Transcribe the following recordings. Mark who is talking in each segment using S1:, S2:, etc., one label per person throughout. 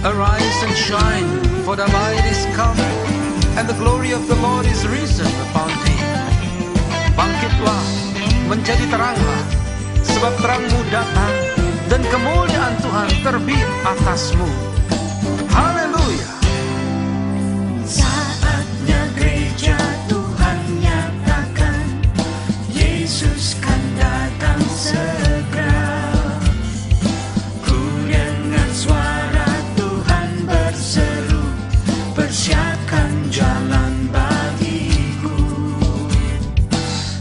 S1: Arise and shine, for the light is come, and the glory of the Lord is risen upon thee. Bangkitlah, menjadi teranglah, sebab terangmu datang, dan kemuliaan Tuhan terbit atasmu. Haleluya.
S2: Saatnya gereja Tuhan nyatakan, Yesus kan datang segera. Ku dengar suara Tuhan berseru, persiapkan jalan bagiku.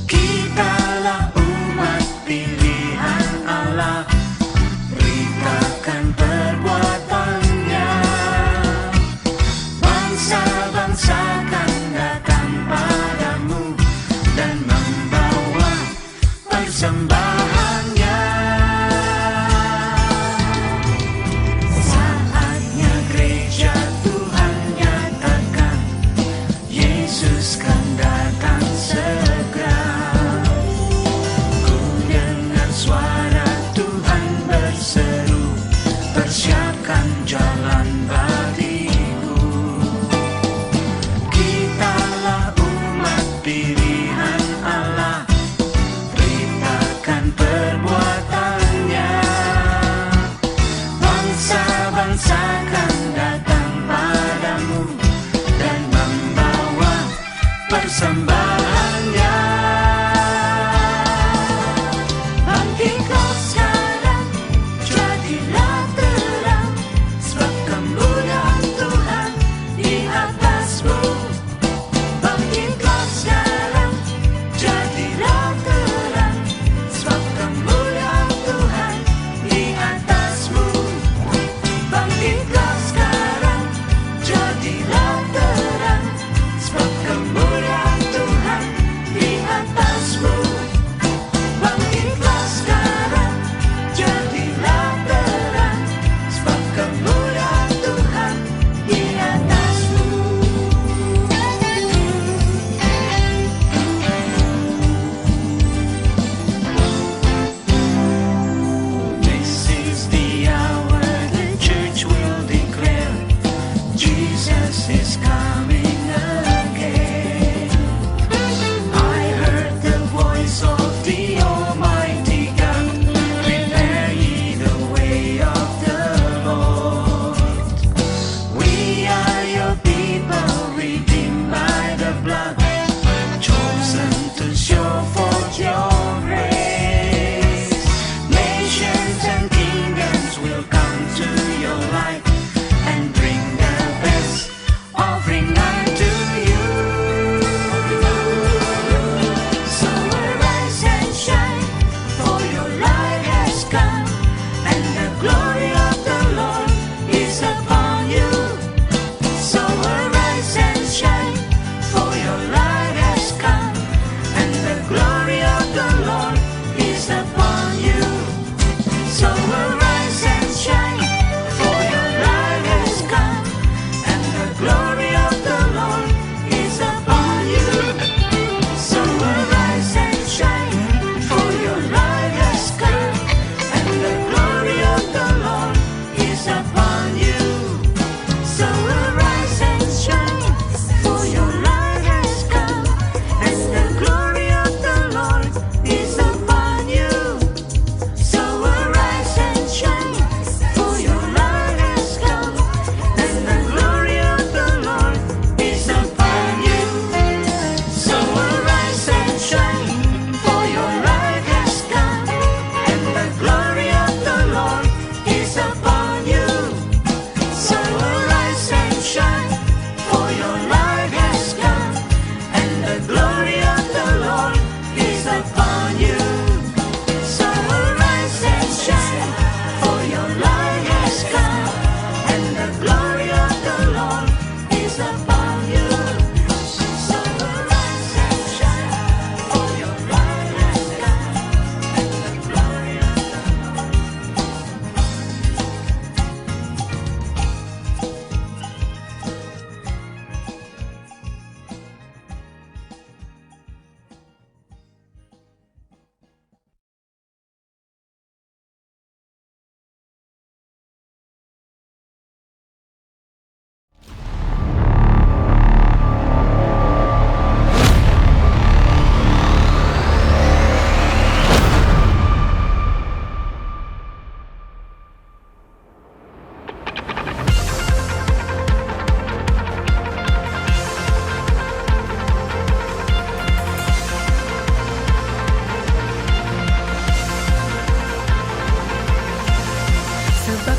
S2: Kitalah umat pilihan Allah, beritakan perbuatan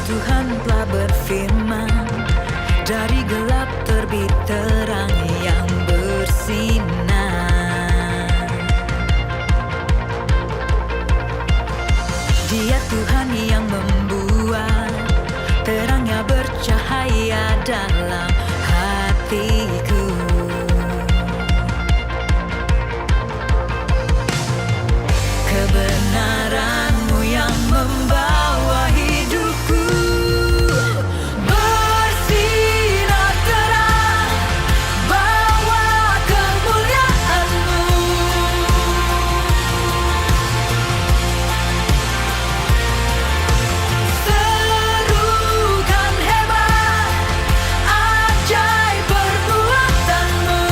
S2: Tuhan telah berfirman, dari gelap terbit terang yang bersinar. Dia Tuhan yang membuat terangnya bercahaya dalam hatiku. Kebenaran-Mu yang membawa hidupku bersinar terang, bawa kemuliaan-Mu. Serukan hebat, ajaib perbuatan-Mu.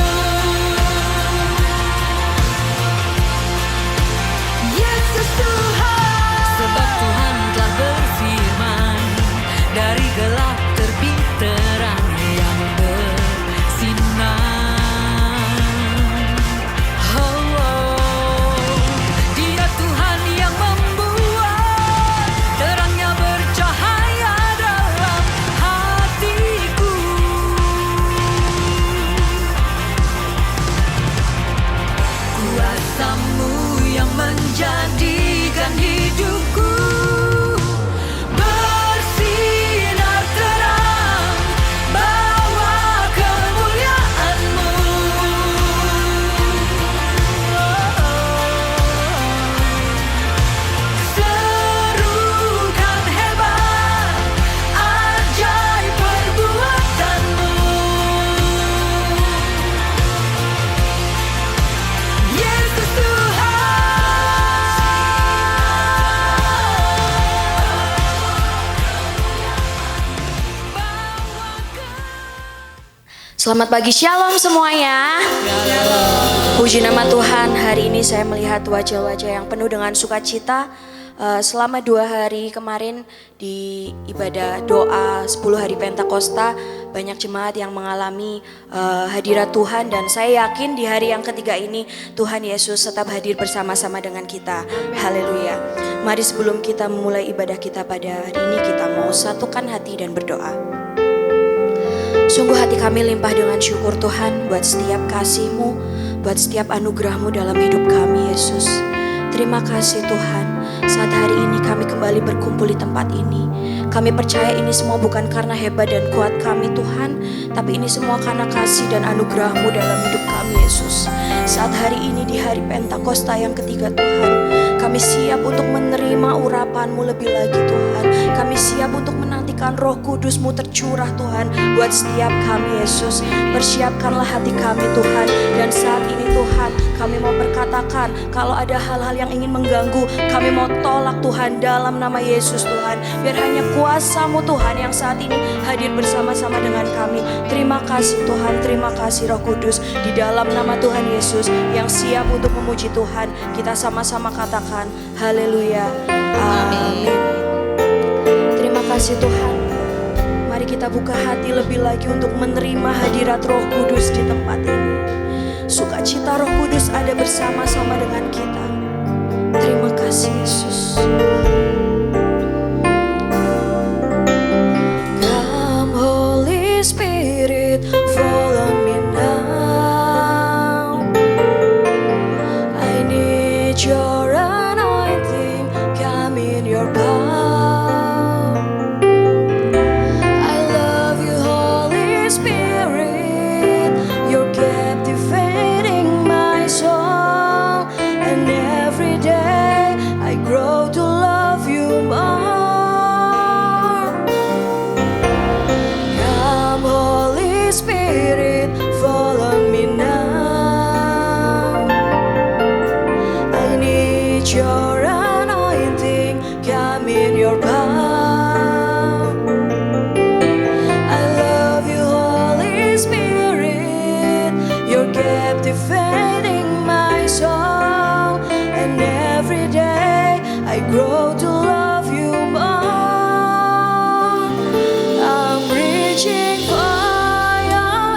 S2: Yesus Tuhan, sebab Tuhan telah berfirman, dari gelap terbit terang yang bersinar. Dia Tuhan yang membuat terangnya bercahaya dalam hatiku. Kuasa-Mu yang menjadikan hidupku bersinar terang, bawa kemuliaan-Mu. Serukan hebat, ajaib perbuatan-Mu. Yesus Tuhan.
S3: Selamat pagi, shalom semuanya. Puji nama Tuhan, hari ini saya melihat wajah-wajah yang penuh dengan sukacita. Selama 2 hari kemarin di ibadah doa 10 hari Pentakosta, banyak jemaat yang mengalami hadirat Tuhan. Dan saya yakin di hari yang ketiga ini Tuhan Yesus tetap hadir bersama-sama dengan kita. Haleluya. Mari sebelum kita memulai ibadah kita pada hari ini, kita mau satukan hati dan berdoa. Sungguh hati kami limpah dengan syukur Tuhan buat setiap kasih-Mu, buat setiap anugerah-Mu dalam hidup kami, Yesus. Terima kasih Tuhan, saat hari ini kami kembali berkumpul di tempat ini. Kami percaya ini semua bukan karena hebat dan kuat kami Tuhan, tapi ini semua karena kasih dan anugerah-Mu dalam hidup kami, Yesus. Saat hari ini di hari Pentakosta yang ketiga Tuhan, kami siap untuk menerima urapan-Mu lebih lagi Tuhan. Kami siap untuk menantikan Roh Kudus-Mu tercurah Tuhan buat setiap kami, Yesus. Persiapkanlah hati kami Tuhan. Dan saat ini Tuhan, kami mau berkatakan kalau ada hal-hal yang ingin mengganggu, kami mau tolak Tuhan dalam nama Yesus Tuhan. Biar hanya kuasa-Mu Tuhan yang saat ini hadir bersama-sama dengan kami. Terima kasih Tuhan, terima kasih Roh Kudus. Di dalam nama Tuhan Yesus yang siap untuk memuji Tuhan, kita sama-sama katakan haleluya, amin. Terima kasih Tuhan. Mari kita buka hati lebih lagi untuk menerima hadirat Roh Kudus di tempat ini. Sukacita Roh Kudus ada bersama-sama dengan kita. Terima kasih Yesus. Come Holy Spirit, fall on me now. I need your anointing, come in your power. I love you Holy Spirit, you're captivating my soul. And every day I grow to love you more. Come Holy Spirit, fall on me now. I need your anointing, come in your power. I love you Holy Spirit, you're captivating my soul. And every day I grow to love you more. I'm reaching for your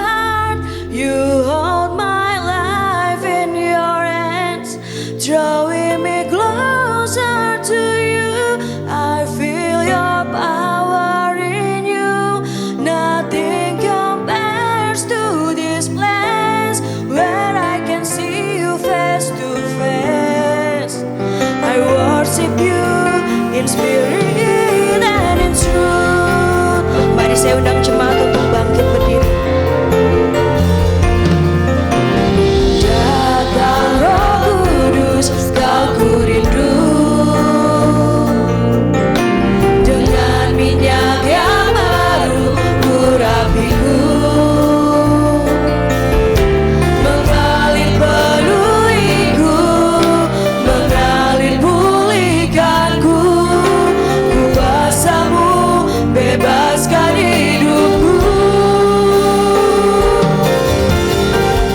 S3: saya undang jemaat untuk bangkit berdiri. Datang Roh Kudus, Kau ku rindu, dengan minyak yang baru urapiku, mengalir penuhiku, mengalir pulihkanku, kuasa-Mu bebaskan hidupku.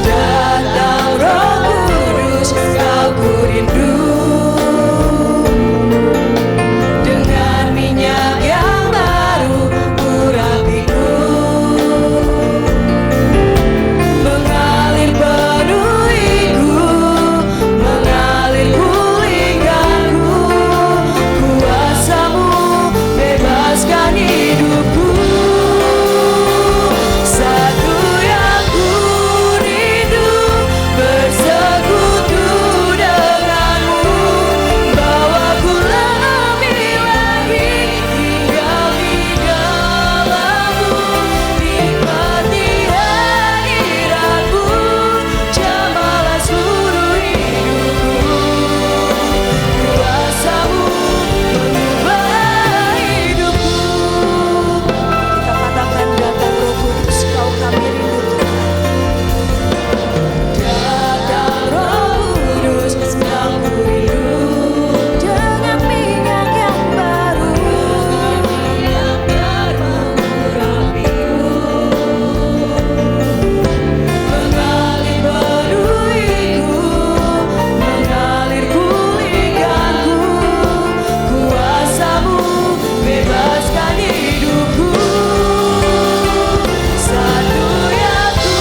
S3: Datang Roh Kudus, Kau ku rindu, dengan minyak yang baru urapiku, mengalir penuhiku, mengalir pulihkanku, kuasa-Mu bebaskan hidupku. Satu yang ku rindu, bersekutu denganmu, bawaku lebih lagi tinggal di dalammu, nikmati hadiratmu, jamalah seluruh hidupku, kuasa-Mu mengubah hidupku. Kita katakan, datang Roh Kudus, Kau kami rindu Tuhan. Datang Roh Kudus, Kau ku rindu, dengan minyak yang baru urapiku, mengalir penuhiku, mengalir pulihkanku, kuasa-Mu bebaskan hidupku. Satu yang ku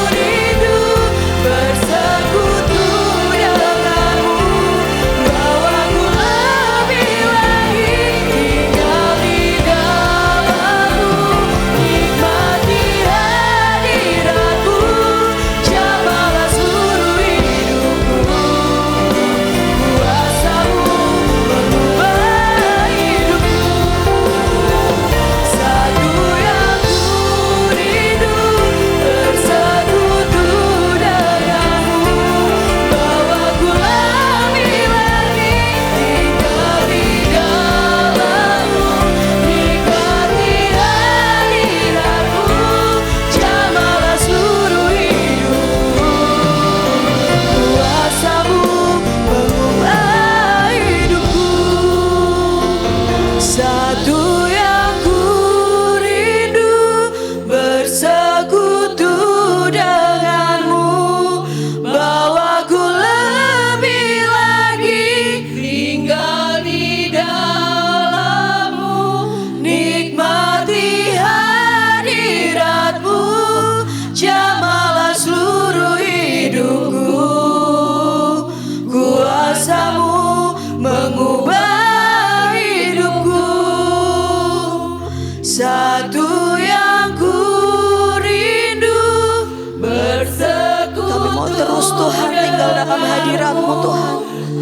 S3: rindu, bersekutu denganmu, bawaku lebih lagi tinggal di dalammu, nikmati hadiratmu, jamalah seluruh hidupku, kuasa-Mu mengubah hidupku. Satu yang ku rindu, bersekutu denganmu, bawaku lebih lagi tinggal di dalammu, nikmati hadiratmu, jamalah seluruh hidupku, kuasa-Mu mengubah hidupku. Satu yang ku rindu, bersekutu denganmu, bawaku lebih lagi tinggal di dalammu, nikmati hadiratmu, jamalah seluruh hidupku, kuasa-Mu mengubah hidupku. Satu yang ku rindu, bersekutu. Kami mau terus Tuhan tinggal dalam hadirat-Mu Tuhan.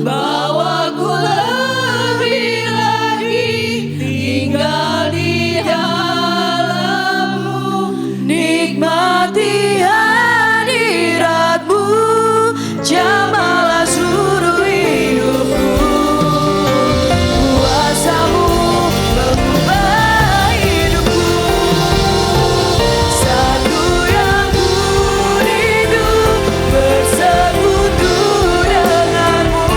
S3: Bawaku lebih lagi tinggal di dalammu, nikmati hadiratmu, jamalah seluruh hidupku, kuasa-Mu mengubah hidupku. Satu yang ku rindu, bersekutu denganmu,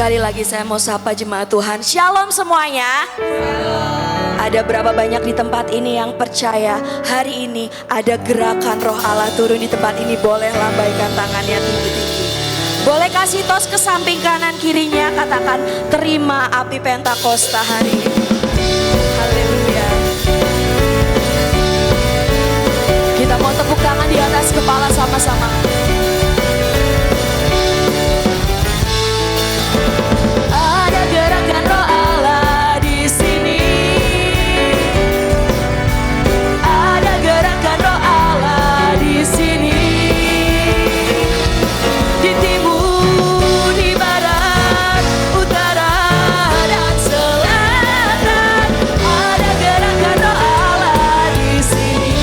S3: Sekali lagi saya mau sapa jemaat Tuhan. Shalom semuanya. Ada berapa banyak di tempat ini yang percaya hari ini ada gerakan Roh Allah turun di tempat ini? Boleh lambaikan tangannya tinggi-tinggi. Boleh kasih tos ke samping kanan kirinya, katakan terima api Pentakosta hari ini. Haleluya. Kita mau tepuk tangan di atas kepala sama-sama. Ada gerakan Roh Allah di sini. Ada gerakan Roh Allah di sini. Di timur, di barat, utara dan selatan. Ada gerakan Roh Allah di sini.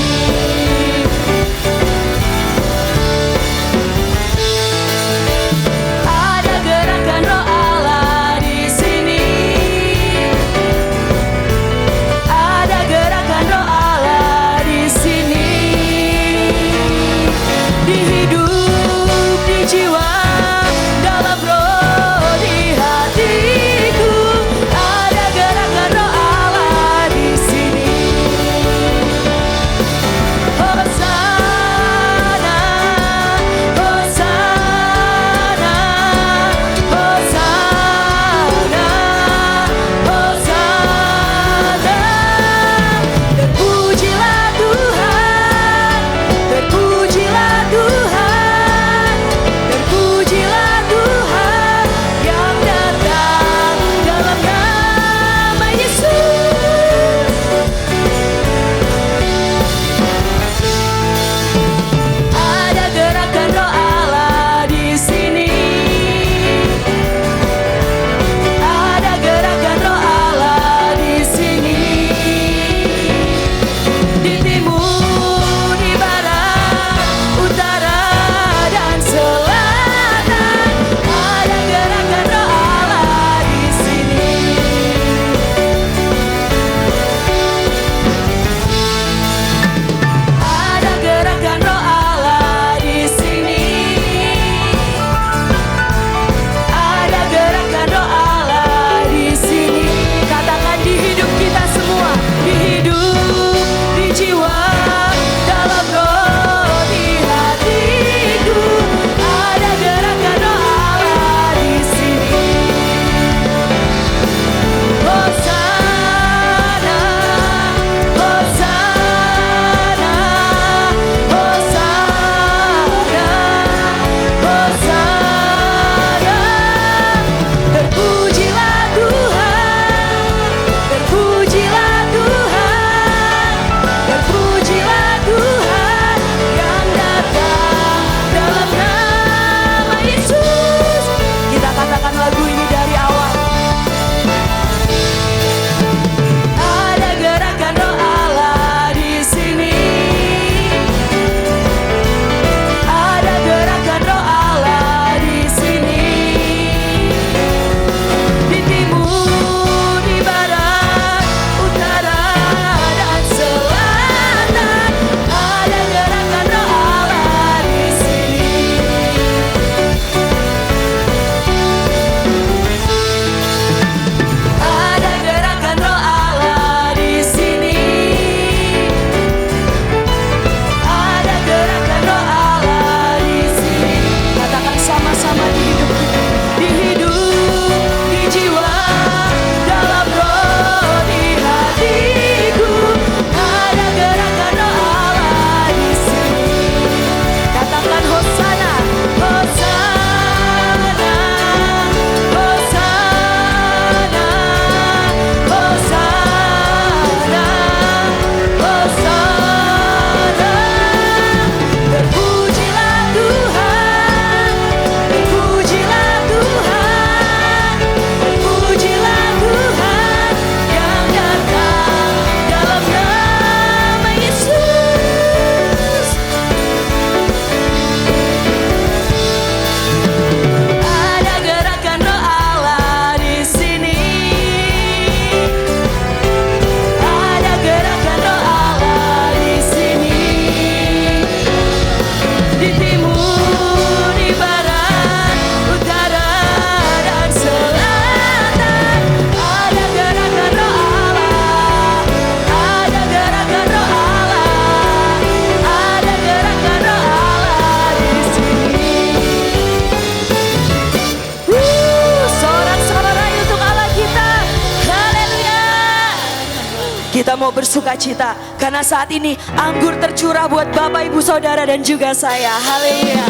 S3: Kita mau bersuka cita karena saat ini anggur tercurah buat Bapak, Ibu, Saudara dan juga saya. Haleluya.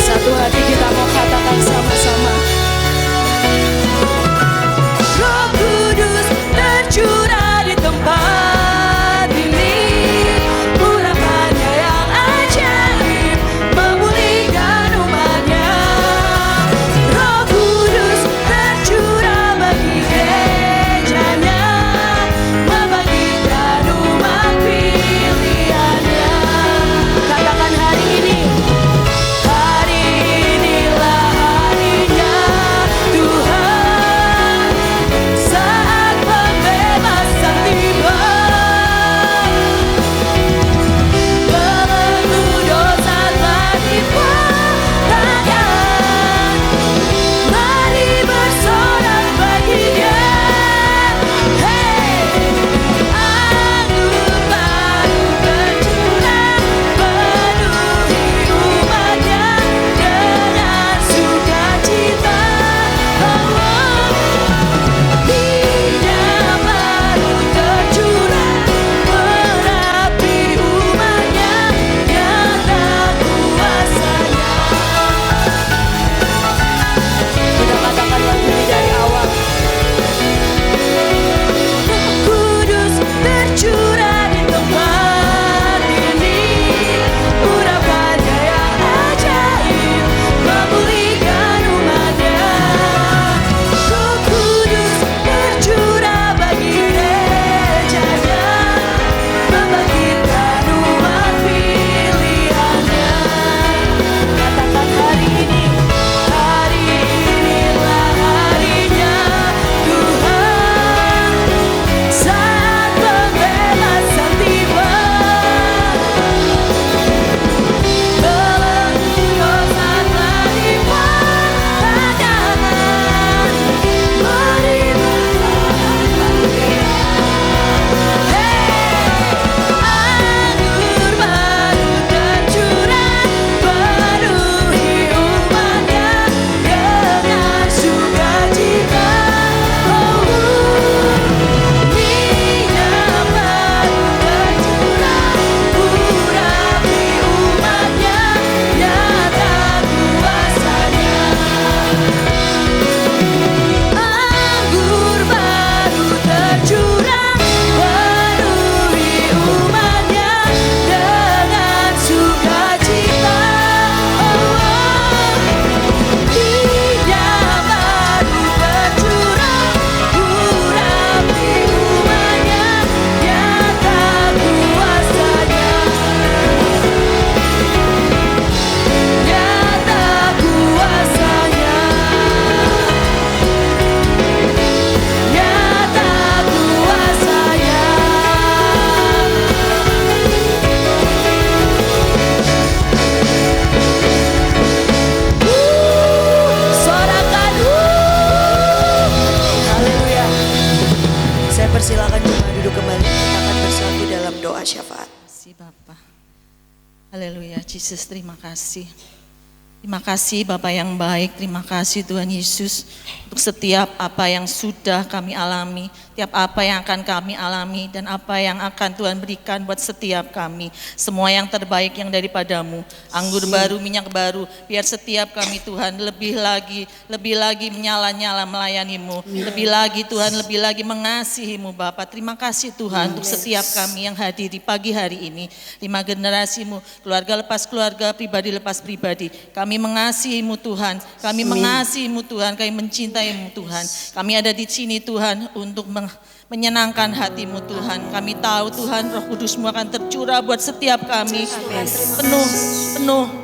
S3: Satu hati kita mau katakan sama-sama. Roh Kudus tercurah di tempat ini, urapannya yang ajaib memulihkan umatnya. Roh Kudus tercurah bagi gerejanya, membangkitkan umat pilihannya. Katakan hari ini. Hari inilah harinya Tuhan, saat pembebasan tiba. Belenggu dosa telah dipatahkan, mari bersorak bagi Dia. Hey, anggur baru tercurah, penuhi umatnya dengan sukacita. Minyak baru tercurah, merapi umatnya, nyata kuasanya. Kita katakan lagu ini dari awal. Kudus tercurah di tempat ini, urapannya yang ajaib memulihkan umatnya. Roh Kudus tercurah bagi gerejanya, membangkitkan umat pilihannya. Katakan hari ini, hari inilah harinya Tuhan, saat pembebasan tiba. Belenggu dosa telah dipatahkan, mari bersorak bagi Dia. Anggur baru tercurah, penuhi umatnya dengan sukacita. Minyak baru tercurah, urapi umatnya, nyata kuasanya. Anggur baru tercurah, penuhi umatnya dengan sukacita. Minyak baru tercurah, urapi umatnya, nyata kuasanya. Nyata kuasanya. Nyata kuasanya. Sorakan. Haleluya. Saya persilakan jemaat duduk kembali. Kita akan bersatu dalam doa syafaat.
S4: Terima kasih Bapak. Haleluya, Yesus, terima kasih. Terima kasih Bapak yang baik, terima kasih Tuhan Yesus untuk setiap apa yang sudah kami alami, setiap apa yang akan kami alami dan apa yang akan Tuhan berikan buat setiap kami. Semua yang terbaik yang daripadamu, anggur baru, minyak baru, biar setiap kami Tuhan lebih lagi menyala-nyala melayani-Mu, lebih lagi Tuhan, lebih lagi mengasihi-Mu Bapak. Terima kasih Tuhan untuk setiap kami yang hadir di pagi hari ini, 5 generasi-Mu, keluarga lepas keluarga, pribadi lepas pribadi. Kami mengasihi-Mu Tuhan, kami mengasihi-Mu Tuhan, kami mencintai-Mu Tuhan. Kami ada di sini Tuhan untuk menyenangkan hati-Mu Tuhan. Kami tahu Tuhan Roh Kudus-Mu akan tercurah buat setiap kami.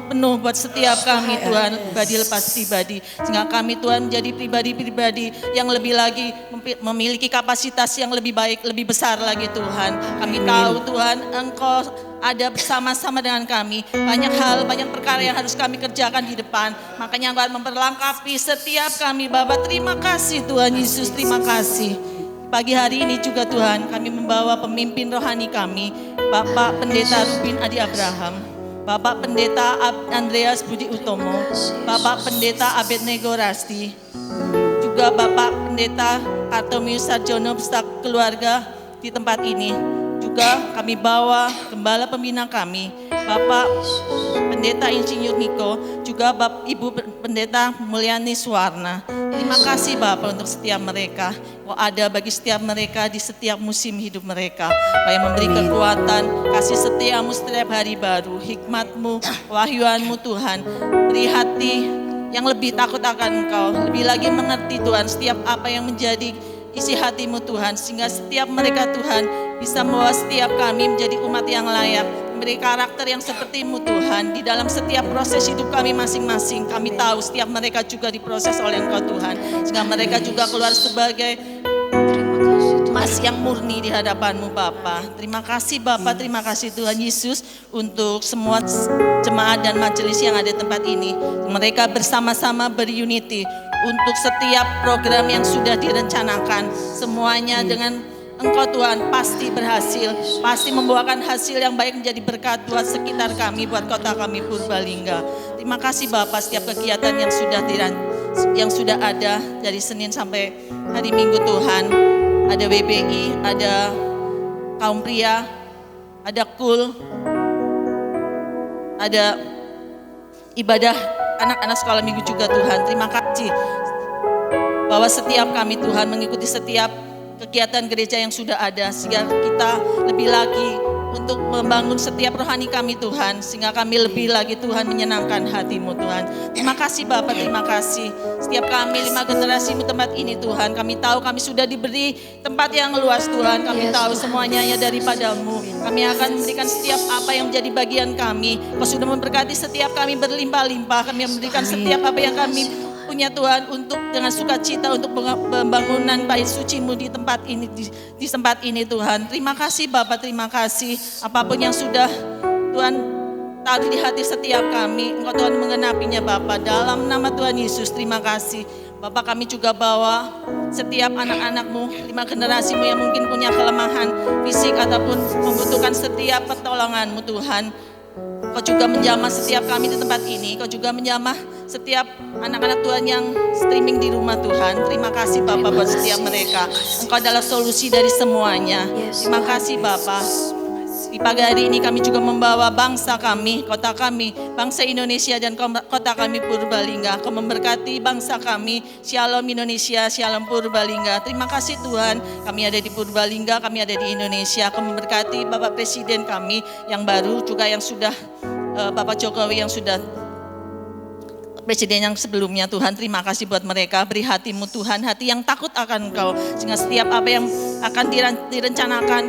S4: Penuh buat setiap kami Tuhan, pribadi lepas pribadi. Sehingga kami Tuhan menjadi pribadi-pribadi yang lebih lagi memiliki kapasitas yang lebih baik, lebih besar lagi Tuhan. Kami tahu Tuhan Engkau ada bersama-sama dengan kami. Banyak hal, banyak perkara yang harus kami kerjakan di depan. Makanya Engkau memperlengkapi setiap kami Bapak. Terima kasih Tuhan Yesus, terima kasih. Pagi hari ini juga Tuhan kami membawa pemimpin rohani kami, Bapak Pendeta Rubin Adi Abraham. Bapak Pendeta Andreas Budi Utomo, Bapak Pendeta Abednego Rasti, juga Bapak Pendeta Artomius Sarjono beserta keluarga di tempat ini. Juga kami bawa gembala pembina kami, Bapak Pendeta Insinyur Niko, juga Ibu Pendeta Mulyani Suwarna. Terima kasih Bapak untuk setiap mereka. Kau ada bagi setiap mereka di setiap musim hidup mereka. Supaya memberi kekuatan, kasih setiamu setiap hari baru, hikmatmu, wahyuanmu Tuhan. Beri hati yang lebih takut akan Engkau, lebih lagi mengerti Tuhan setiap apa yang menjadi isi hatimu Tuhan, sehingga setiap mereka Tuhan bisa membawa setiap kami menjadi umat yang layak, memberi karakter yang seperti-Mu Tuhan. Di dalam setiap proses hidup kami masing-masing, kami tahu setiap mereka juga diproses oleh Engkau Tuhan, sehingga mereka juga keluar sebagai emas yang murni di hadapan-Mu Bapa. Terima kasih Bapa, terima kasih Tuhan Yesus untuk semua jemaat dan majelis yang ada di tempat ini. Mereka bersama-sama berunity untuk setiap program yang sudah direncanakan, semuanya dengan Engkau Tuhan pasti berhasil, pasti membawakan hasil yang baik menjadi berkat buat sekitar kami, buat kota kami Purbalingga. Terima kasih Bapak, setiap kegiatan yang sudah ada dari Senin sampai hari Minggu Tuhan. Ada WBI, ada kaum pria, ada KUL, ada ibadah anak-anak sekolah minggu juga Tuhan. Terima kasih bahwa setiap kami Tuhan mengikuti setiap kegiatan gereja yang sudah ada, sehingga kita lebih lagi untuk membangun setiap rohani kami Tuhan, sehingga kami lebih lagi Tuhan menyenangkan hati-Mu Tuhan. Terima kasih Bapak, terima kasih. Setiap kami 5 generasi-Mu tempat ini Tuhan, kami tahu kami sudah diberi tempat yang luas Tuhan, kami tahu semuanya ya daripada-Mu. Kami akan memberikan setiap apa yang menjadi bagian kami. Kau sudah memberkati setiap kami berlimpah-limpah, kami memberikan setiap apa yang kami punya Tuhan untuk dengan sukacita untuk pembangunan bait suci-Mu di tempat ini, di tempat ini Tuhan. Terima kasih Bapak, terima kasih apapun yang sudah Tuhan taruh di hati setiap kami, Engkau Tuhan mengenapinya Bapak, dalam nama Tuhan Yesus. Terima kasih Bapak. Kami juga bawa setiap anak-anak-Mu, 5 generasi-Mu yang mungkin punya kelemahan fisik ataupun membutuhkan setiap pertolongan-Mu Tuhan. Kau juga menjamah setiap kami di tempat ini. Kau juga menjamah setiap anak-anak Tuhan yang streaming di rumah Tuhan. Terima kasih Bapak buat setiap mereka. Engkau adalah solusi dari semuanya. Terima kasih Bapak. Di pagi hari ini kami juga membawa bangsa kami, kota kami, bangsa Indonesia dan kota kami Purbalingga. Kau memberkati bangsa kami, Shalom Indonesia, Shalom Purbalingga. Terima kasih Tuhan, kami ada di Purbalingga, kami ada di Indonesia. Kau memberkati Bapak Presiden kami yang baru, juga yang sudah Bapak Jokowi yang sudah Presiden yang sebelumnya Tuhan. Terima kasih buat mereka. Beri hatimu Tuhan, hati yang takut akan Engkau, sehingga setiap apa yang akan direncanakan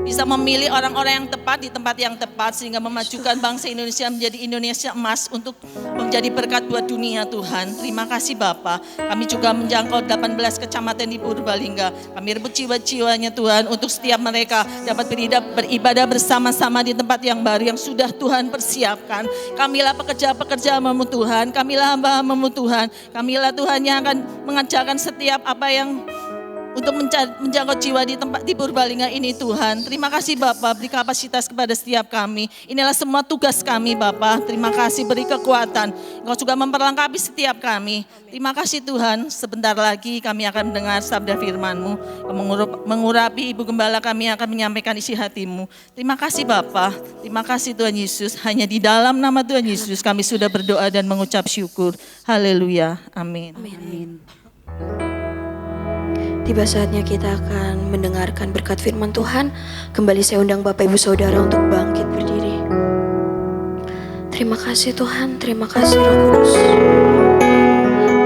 S4: bisa memilih orang-orang yang tepat di tempat yang tepat, sehingga memajukan bangsa Indonesia menjadi Indonesia emas untuk menjadi berkat buat dunia Tuhan. Terima kasih Bapak. Kami juga menjangkau 18 kecamatan di Purbalingga. Kami rebut jiwa-jiwanya Tuhan untuk setiap mereka dapat beribadah bersama-sama di tempat yang baru yang sudah Tuhan persiapkan. Kamilah pekerja-pekerja-Mu Tuhan, kamilah hamba-Mu Tuhan, kamilah Tuhan yang akan mengajarkan setiap apa yang untuk menjangkau jiwa di tempat di Purbalingga ini Tuhan. Terima kasih Bapak, beri kapasitas kepada setiap kami. Inilah semua tugas kami Bapak. Terima kasih, beri kekuatan. Engkau juga memperlengkapi setiap kami. Terima kasih Tuhan. Sebentar lagi kami akan mendengar sabda firman-Mu. Mengurapi Ibu Gembala kami akan menyampaikan isi hati-Mu. Terima kasih Bapak. Terima kasih Tuhan Yesus. Hanya di dalam nama Tuhan Yesus kami sudah berdoa dan mengucap syukur. Haleluya. Amin.
S3: Amin. Tiba saatnya kita akan mendengarkan berkat firman Tuhan. Kembali saya undang Bapak Ibu Saudara untuk bangkit berdiri. Terima kasih Tuhan, terima kasih Roh Kudus.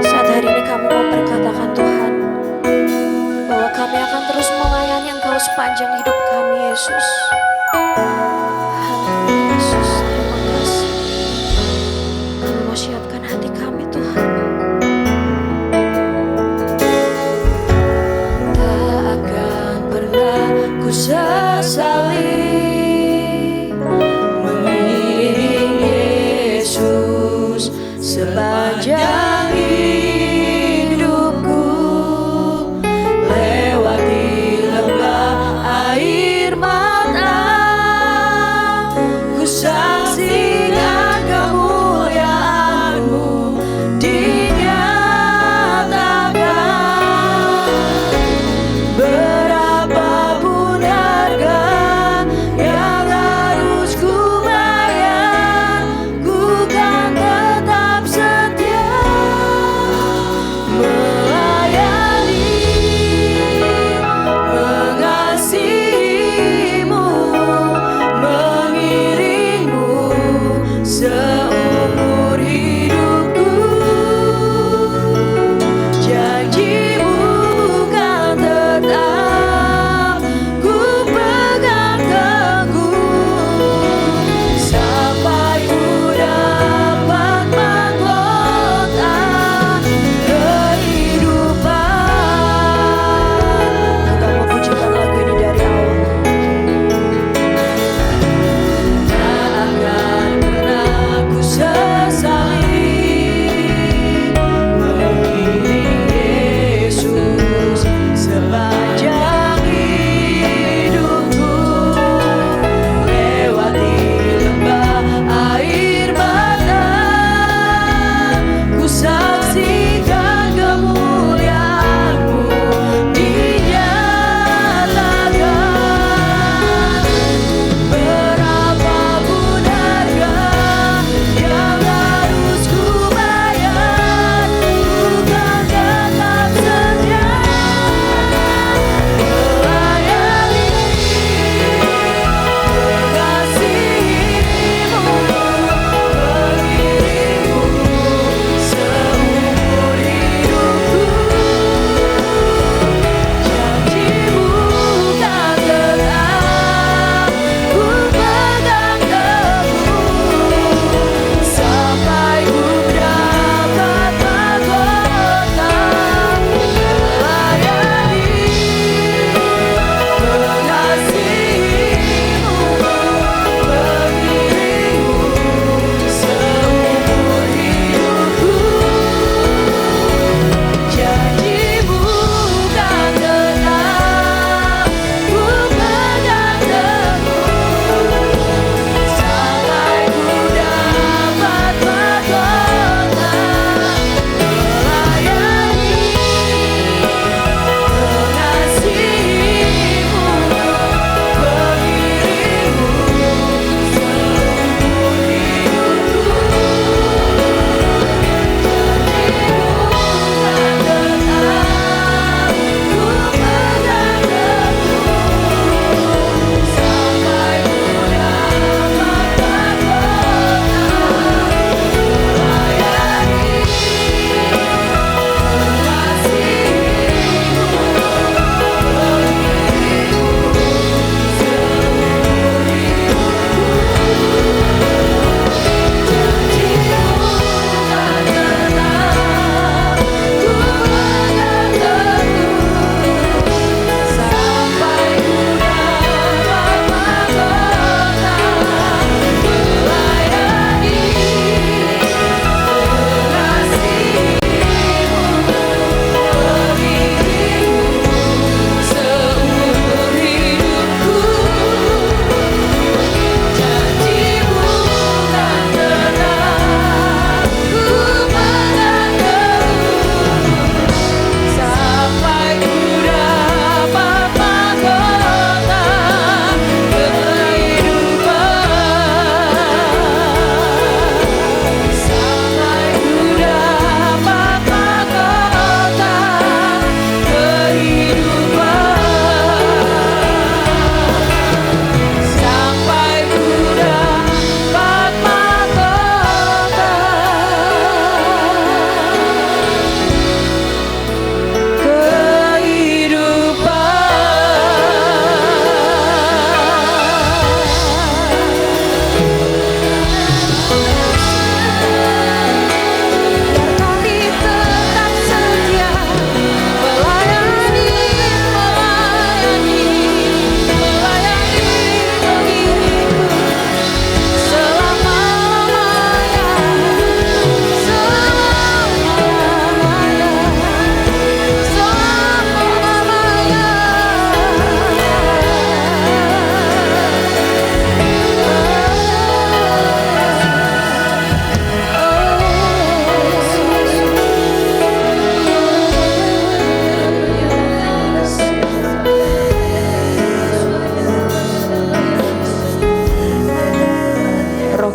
S3: Saat hari ini kami mau berkatakan Tuhan, bahwa kami akan terus melayani Engkau sepanjang hidup kami Yesus. Haleluya Yesus, terima kasih. Kami mau siapkan hati kami Tuhan. Ku sesali mengiring Yesus sepanjang hidupku, lewati lembah air mata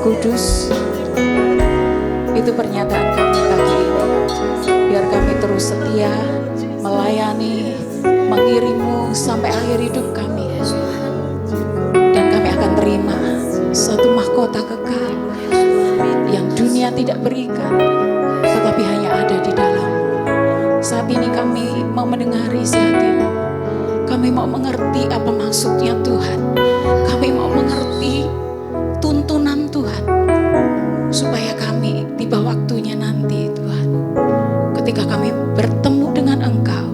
S5: Kudus, itu pernyataan kami pagi ini. Biar kami terus setia melayani, mengiringmu sampai akhir hidup kami. Dan kami akan terima satu mahkota kekal yang dunia tidak berikan, tetapi hanya ada di dalam. Saat ini kami mau mendengar isi hatimu. Kami mau mengerti apa maksudnya Tuhan. Kami mau mengerti tuntunan Tuhan. Supaya kami tiba waktunya nanti Tuhan. Ketika kami bertemu dengan Engkau.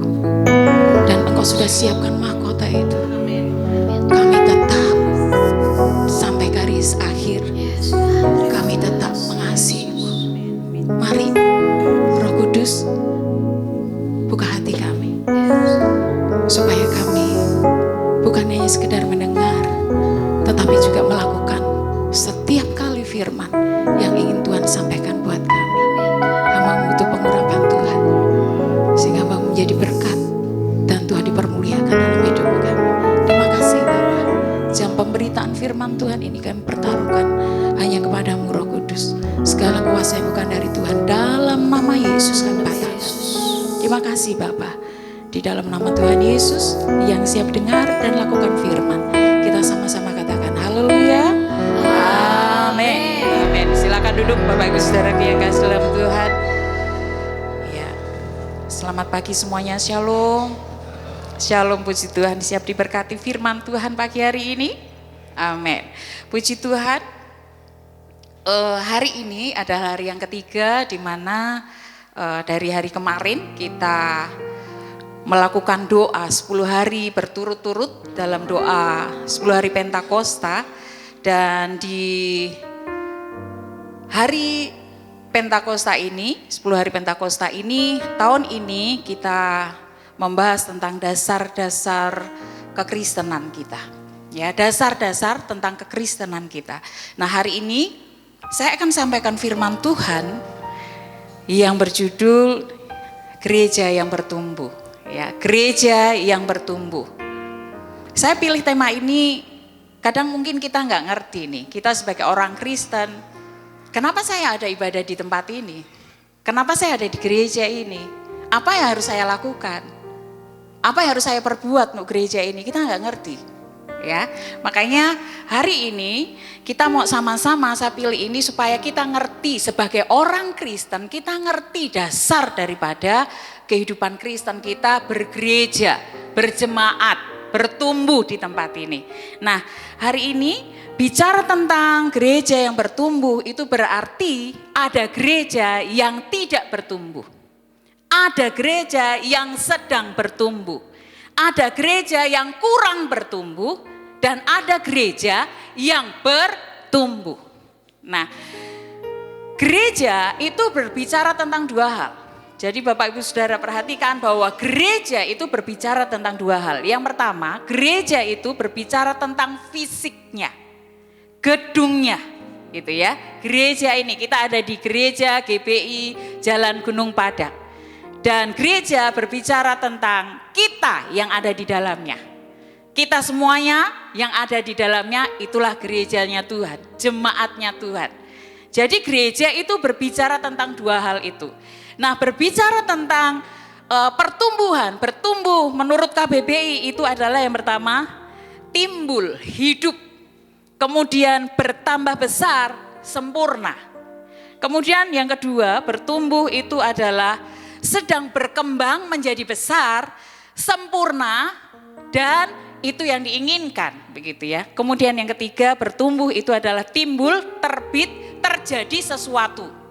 S5: Dan Engkau sudah siapkan mahkota itu. Kami tetap sampai garis akhir. Kami tetap mengasihi-Mu. Mari Roh Kudus, buka hati kami. Supaya kami bukan hanya sekedar mendengar, tetapi juga melakukan setiap kali firman yang ingin Tuhan sampaikan buat kami. Hamba butuh pengurapan Tuhan, sehingga hamba menjadi berkat dan Tuhan dipermuliakan dalam hidup kami. Terima kasih Bapa. Jam pemberitaan firman Tuhan ini kami pertaruhkan hanya kepada-Mu Roh Kudus. Segala kuasa yang bukan dari Tuhan, dalam nama Yesus kami patahkan. Terima kasih Bapa. Di dalam nama Tuhan Yesus yang siap dengar dan lakukan firman, kita sama-sama katakan haleluya. Amin. Amin. Silakan duduk Bapak Ibu Saudara yang kasih dalam Tuhan. Ya. Selamat pagi semuanya. Shalom. Shalom, puji Tuhan, siap diberkati firman Tuhan pagi hari ini. Amin. Puji Tuhan. Hari ini adalah hari yang ketiga di mana dari hari kemarin kita melakukan doa 10 hari berturut-turut dalam doa 10 hari Pentakosta. Dan di hari Pentakosta ini, 10 hari Pentakosta ini, tahun ini kita membahas tentang dasar-dasar kekristenan kita. Ya, dasar-dasar tentang kekristenan kita. Nah, hari ini saya akan sampaikan firman Tuhan yang berjudul Gereja yang Bertumbuh. Ya, gereja yang bertumbuh. Saya pilih tema ini, kadang mungkin kita nggak ngerti nih. Kita sebagai orang Kristen, kenapa saya ada ibadah di tempat ini? Kenapa saya ada di gereja ini? Apa yang harus saya lakukan? Apa yang harus saya perbuat untuk gereja ini? Kita nggak ngerti. Ya, makanya hari ini kita mau sama-sama, saya pilih ini supaya kita ngerti sebagai orang Kristen, kita ngerti dasar daripada kehidupan Kristen kita bergereja, berjemaat, bertumbuh di tempat ini. Nah, hari ini bicara tentang gereja yang bertumbuh itu berarti ada gereja yang tidak bertumbuh. Ada gereja yang sedang bertumbuh. Ada gereja yang kurang bertumbuh dan ada gereja yang bertumbuh. Nah, gereja itu berbicara tentang dua hal. Jadi Bapak Ibu Saudara perhatikan bahwa gereja itu berbicara tentang dua hal. Yang pertama, gereja itu berbicara tentang fisiknya, gedungnya, gitu ya. Gereja ini kita ada di gereja GBI Jalan Gunung Padang. Dan gereja berbicara tentang kita yang ada di dalamnya. Kita semuanya yang ada di dalamnya itulah gerejanya Tuhan, jemaatnya Tuhan. Jadi gereja itu berbicara tentang dua hal itu. Nah, berbicara tentang pertumbuhan, bertumbuh menurut KBBI itu adalah yang pertama timbul, hidup. Kemudian bertambah besar, sempurna. Kemudian yang kedua bertumbuh itu adalah sedang berkembang menjadi besar, sempurna dan itu yang diinginkan, begitu ya. Kemudian yang ketiga bertumbuh itu adalah timbul, terbit, terjadi sesuatu.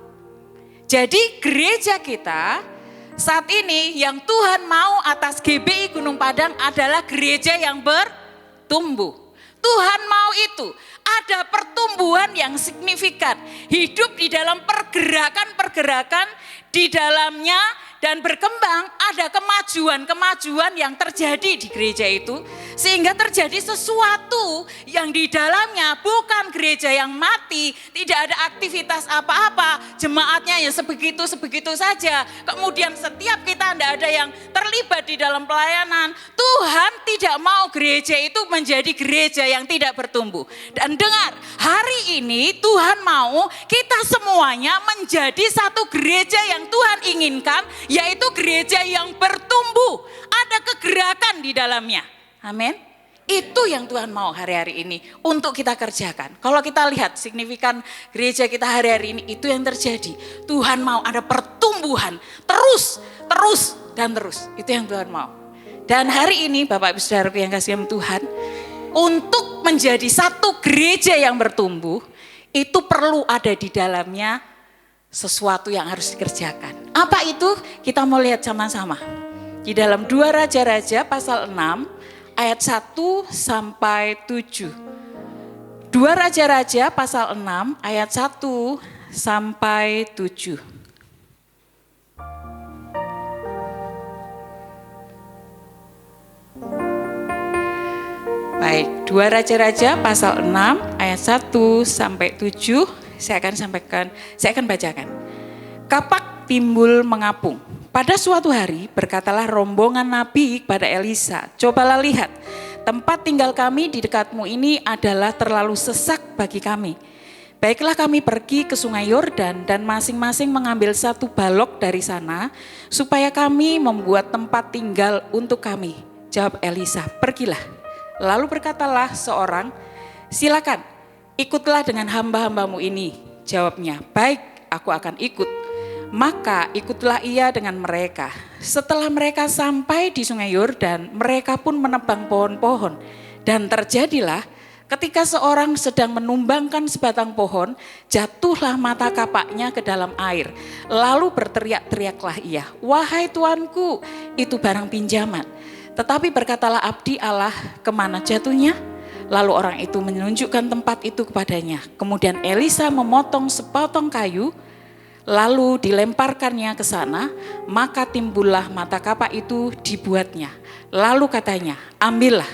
S5: Jadi gereja kita saat ini yang Tuhan mau atas GBI Gunung Padang adalah gereja yang bertumbuh. Tuhan mau itu, ada pertumbuhan yang signifikan. Hidup di dalam pergerakan-pergerakan di dalamnya
S6: dan berkembang, ada kemajuan-kemajuan yang terjadi di gereja itu, sehingga terjadi sesuatu yang di dalamnya bukan gereja yang mati, tidak ada aktivitas apa-apa, jemaatnya ya sebegitu saja. Kemudian setiap kita tidak ada yang terlibat di dalam pelayanan. Tuhan tidak mau gereja itu menjadi gereja yang tidak bertumbuh. Dan dengar, hari ini Tuhan mau kita semuanya menjadi satu gereja yang Tuhan inginkan, yaitu gereja yang bertumbuh. Ada kegerakan di dalamnya. Amin. Itu yang Tuhan mau hari-hari ini untuk kita kerjakan. Kalau kita lihat signifikan gereja kita hari-hari ini, itu yang terjadi. Tuhan mau ada pertumbuhan terus. Itu yang Tuhan mau. Dan hari ini Bapak Ibu Saudaraku yang kasih Tuhan, untuk menjadi satu gereja yang bertumbuh, itu perlu ada di dalamnya sesuatu yang harus dikerjakan. Apa itu? Kita mau lihat sama-sama. Di dalam 2 Raja-Raja pasal 6 ayat 1 sampai 7. 2 Raja-Raja pasal 6 ayat 1 sampai 7. Baik, 2 Raja-Raja pasal 6 ayat 1 sampai 7 saya akan bacakan. Kapak timbul mengapung. Pada suatu hari berkatalah rombongan nabi kepada Elisa, "Cobalah lihat, tempat tinggal kami di dekatmu ini adalah terlalu sesak bagi kami. Baiklah kami pergi ke sungai Yordan dan masing-masing mengambil satu balok dari sana supaya kami membuat tempat tinggal untuk kami." Jawab Elisa, "Pergilah." Lalu berkatalah seorang, "Silakan, ikutlah dengan hamba-hambamu ini." Jawabnya, "Baik, aku akan ikut." Maka ikutlah ia dengan mereka. Setelah mereka sampai di sungai Yordan, mereka pun menebang pohon-pohon. Dan terjadilah ketika seorang sedang menumbangkan sebatang pohon, jatuhlah mata kapaknya ke dalam air. Lalu berteriak-teriaklah ia, "Wahai tuanku, itu barang pinjaman." Tetapi berkatalah abdi Allah, "Kemana jatuhnya?" Lalu orang itu menunjukkan tempat itu kepadanya. Kemudian Elisa memotong sepotong kayu, lalu dilemparkannya ke sana, maka timbullah mata kapak itu dibuatnya. Lalu katanya, "Ambillah."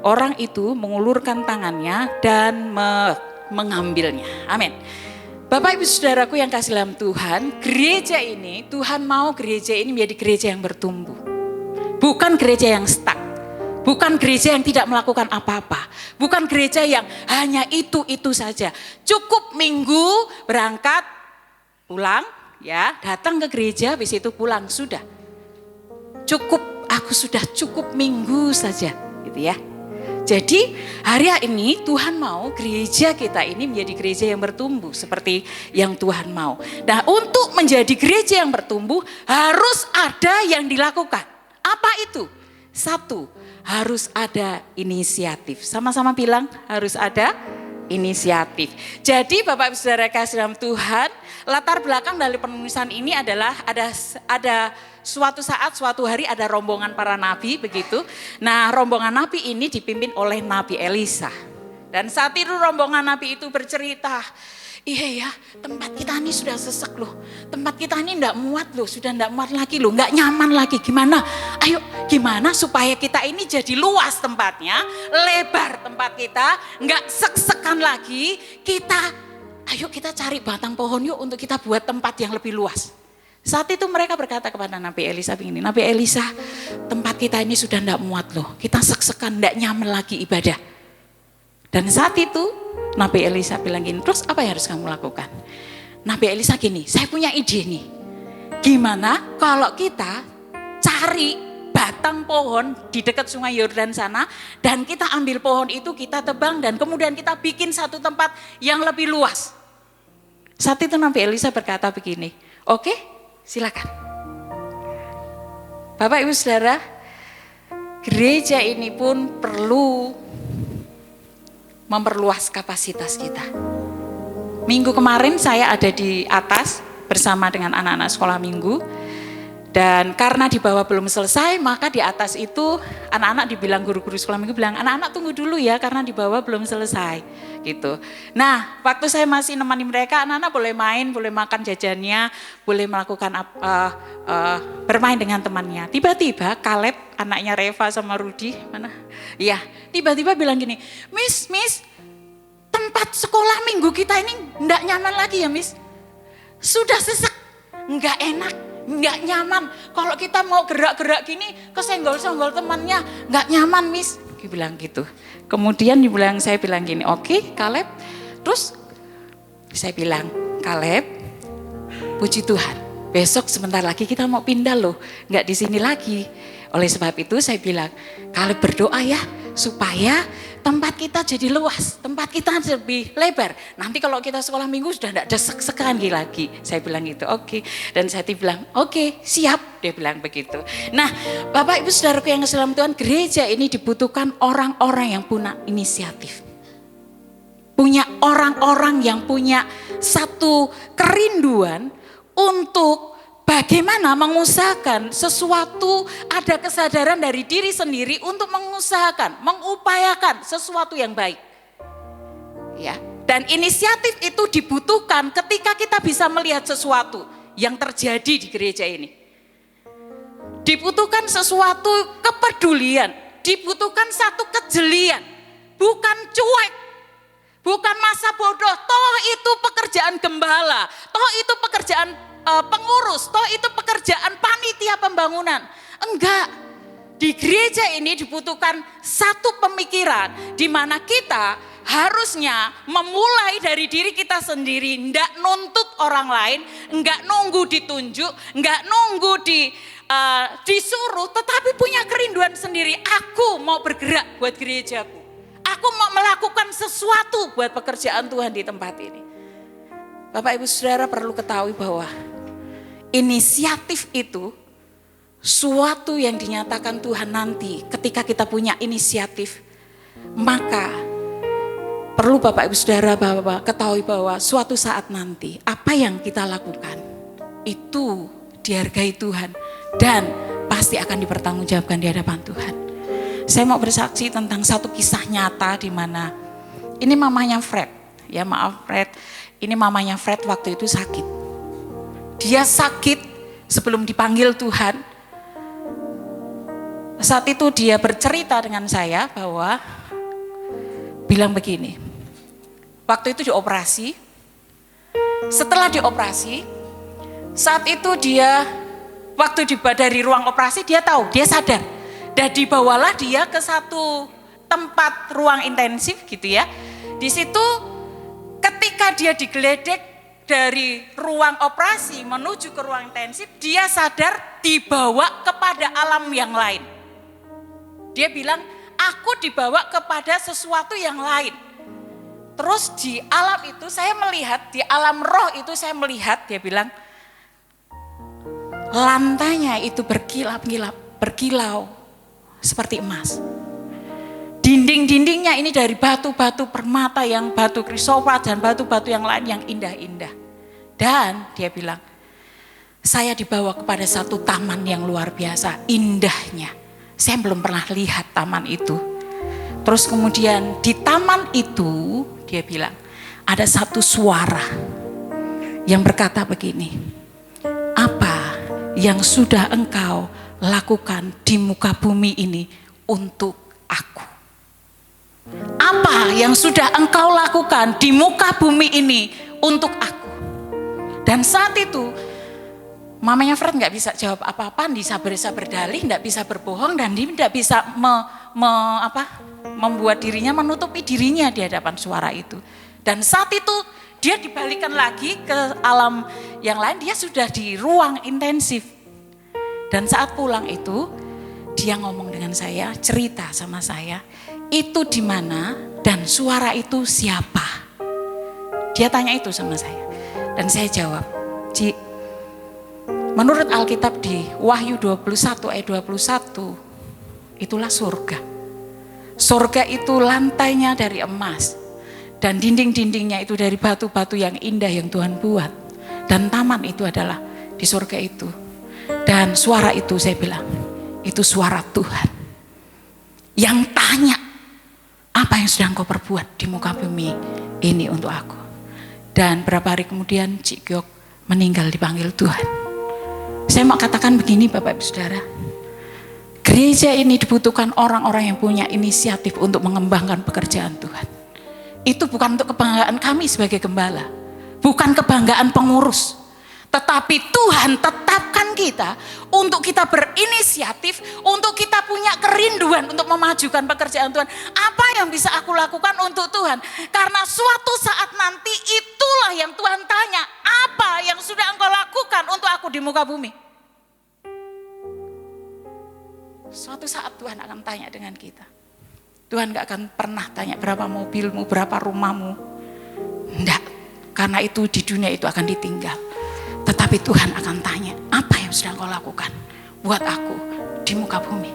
S6: Orang itu mengulurkan tangannya dan mengambilnya. Amin. Bapak Ibu Saudaraku yang kasih dalam Tuhan, gereja ini, Tuhan mau gereja ini menjadi gereja yang bertumbuh. Bukan gereja yang stuck. Bukan gereja yang tidak melakukan apa-apa. Bukan gereja yang hanya itu saja. Cukup minggu berangkat, pulang, ya, datang ke gereja, habis itu pulang, sudah. Cukup, aku sudah cukup minggu saja, gitu ya. Jadi hari ini Tuhan mau gereja kita ini menjadi gereja yang bertumbuh seperti yang Tuhan mau. Nah, untuk menjadi gereja yang bertumbuh harus ada yang dilakukan. Apa itu? 1, harus ada inisiatif. Sama-sama bilang harus ada inisiatif. Jadi Bapak Ibu Saudara kasih dalam Tuhan, latar belakang dari penulisan ini adalah ada suatu saat, suatu hari ada rombongan para nabi begitu. Nah, rombongan nabi ini dipimpin oleh Nabi Elisa. Dan saat itu rombongan nabi itu bercerita, "Iya ya, tempat kita ini sudah sesek loh. Tempat kita ini enggak muat loh, sudah enggak muat lagi loh, enggak nyaman lagi. Gimana? Ayo, gimana supaya kita ini jadi luas tempatnya, lebar tempat kita, enggak sek-sekan lagi. Ayo kita cari batang pohon yuk untuk kita buat tempat yang lebih luas." Saat itu mereka berkata kepada Nabi Elisa begini, "Nabi Elisa, tempat kita ini sudah enggak muat loh. Kita sek-sekan, enggak nyaman lagi ibadah." Dan saat itu Nabi Elisa bilang gini, "Terus apa yang harus kamu lakukan?" Nabi Elisa gini, "Saya punya ide nih. Gimana kalau kita cari batang pohon di dekat sungai Yordan sana, dan kita ambil pohon itu, kita tebang, dan kemudian kita bikin satu tempat yang lebih luas." Saat itu Nabi Elisa berkata begini, "Oke, silakan." Bapak Ibu Saudara, gereja ini pun perlu memperluas kapasitas kita. Minggu kemarin saya ada di atas bersama dengan anak-anak sekolah minggu. Dan karena di bawah belum selesai, maka di atas itu anak-anak dibilang, guru-guru sekolah minggu bilang, anak-anak tunggu dulu ya karena di bawah belum selesai gitu. Nah, waktu saya masih nemani mereka, anak-anak boleh main, boleh makan jajannya, boleh melakukan bermain dengan temannya. Tiba-tiba Caleb, anaknya Reva sama Rudi, mana? Iya, tiba-tiba bilang gini, Miss, tempat sekolah minggu kita ini enggak nyaman lagi ya Miss. Sudah sesek, enggak enak. Nggak nyaman, kalau kita mau gerak-gerak gini kesenggol-senggol temannya, nggak nyaman Miss, dia bilang gitu. Kemudian saya bilang gini, oke, Caleb. Terus saya bilang, Caleb, puji Tuhan, besok sebentar lagi kita mau pindah loh, nggak di sini lagi. Oleh sebab itu saya bilang, Caleb berdoa ya, supaya tempat kita jadi luas, tempat kita lebih lebar. Nanti kalau kita sekolah minggu sudah tidak desek-sekan lagi. Saya bilang gitu, oke. Dan saya bilang, oke, siap. Dia bilang begitu. Nah, Bapak Ibu Saudaraku yang dalam Tuhan, gereja ini dibutuhkan orang-orang yang punya inisiatif. Punya orang-orang yang punya satu kerinduan untuk bagaimana mengusahakan sesuatu, ada kesadaran dari diri sendiri untuk mengusahakan, mengupayakan sesuatu yang baik. Ya, dan inisiatif itu dibutuhkan ketika kita bisa melihat sesuatu yang terjadi di gereja ini. Dibutuhkan sesuatu kepedulian, dibutuhkan satu kejelian, bukan cuek, bukan masa bodoh, toh itu pekerjaan gembala, toh itu pekerjaan pengurus, toh itu pekerjaan panitia pembangunan. Enggak, di gereja ini dibutuhkan satu pemikiran di mana kita harusnya memulai dari diri kita sendiri, enggak nuntut orang lain, enggak nunggu ditunjuk, enggak nunggu disuruh, tetapi punya kerinduan sendiri. Aku mau bergerak buat gerejaku, aku mau melakukan sesuatu buat pekerjaan Tuhan di tempat ini. Bapak Ibu Saudara perlu ketahui bahwa inisiatif itu suatu yang dinyatakan Tuhan nanti ketika kita punya inisiatif. Maka perlu Bapak Ibu Saudara ketahui bahwa suatu saat nanti apa yang kita lakukan itu dihargai Tuhan dan pasti akan dipertanggungjawabkan di hadapan Tuhan. Saya mau bersaksi tentang satu kisah nyata di mana ini mamanya Fred. Ya maaf Fred, ini mamanya Fred waktu itu sakit. Dia sakit sebelum dipanggil Tuhan. Saat itu dia bercerita dengan saya bahwa bilang begini. Waktu itu dioperasi. Setelah dioperasi, saat itu dia waktu dari ruang operasi dia tahu, dia sadar. Dan dibawalah dia ke satu tempat ruang intensif gitu ya. Di situ ketika dia digeledek dari ruang operasi menuju ke ruang intensif, dia sadar dibawa kepada alam yang lain. Dia bilang, aku dibawa kepada sesuatu yang lain. Terus di alam itu saya melihat, di alam roh itu saya melihat, dia bilang, lantainya itu berkilau seperti emas. Dinding-dindingnya ini dari batu-batu permata, yang batu krisoprat dan batu-batu yang lain yang indah-indah. Dan dia bilang, saya dibawa kepada satu taman yang luar biasa, indahnya. Saya belum pernah lihat taman itu. Terus kemudian di taman itu, dia bilang, ada satu suara yang berkata begini, apa yang sudah engkau lakukan di muka bumi ini untuk aku? Apa yang sudah engkau lakukan di muka bumi ini untuk aku? Dan saat itu mamanya Fred nggak bisa jawab apa-apa, bisa berdalih, nggak bisa berbohong, dan dia tidak bisa membuat dirinya, menutupi dirinya di hadapan suara itu. Dan saat itu dia dibalikan lagi ke alam yang lain, dia sudah di ruang intensif. Dan saat pulang itu dia ngomong dengan saya, cerita sama saya, itu di mana dan suara itu siapa? Dia tanya itu sama saya. Dan saya jawab, Ci, menurut Alkitab di Wahyu 21 ayat 21, itulah surga. Surga itu lantainya dari emas, dan dinding-dindingnya itu dari batu-batu yang indah yang Tuhan buat. Dan taman itu adalah di surga itu. Dan suara itu saya bilang, itu suara Tuhan yang tanya, apa yang sedang kau perbuat di muka bumi ini untuk aku. Dan beberapa hari kemudian Cik Gyok meninggal dipanggil Tuhan. Saya mau katakan begini Bapak Ibu Saudara, gereja ini dibutuhkan orang-orang yang punya inisiatif untuk mengembangkan pekerjaan Tuhan. Itu bukan untuk kebanggaan kami sebagai gembala, bukan kebanggaan pengurus, tetapi Tuhan tetapkan kita untuk kita berinisiatif, untuk kita punya kerinduan untuk memajukan pekerjaan Tuhan. Apa yang bisa aku lakukan untuk Tuhan? Karena suatu saat nanti itulah yang Tuhan tanya, apa yang sudah engkau lakukan untuk aku di muka bumi? Suatu saat Tuhan akan tanya dengan kita. Tuhan gak akan pernah tanya berapa mobilmu, berapa rumahmu. Enggak, karena itu di dunia itu akan ditinggal. Tetapi Tuhan akan tanya, apa yang sudah kau lakukan buat aku di muka bumi?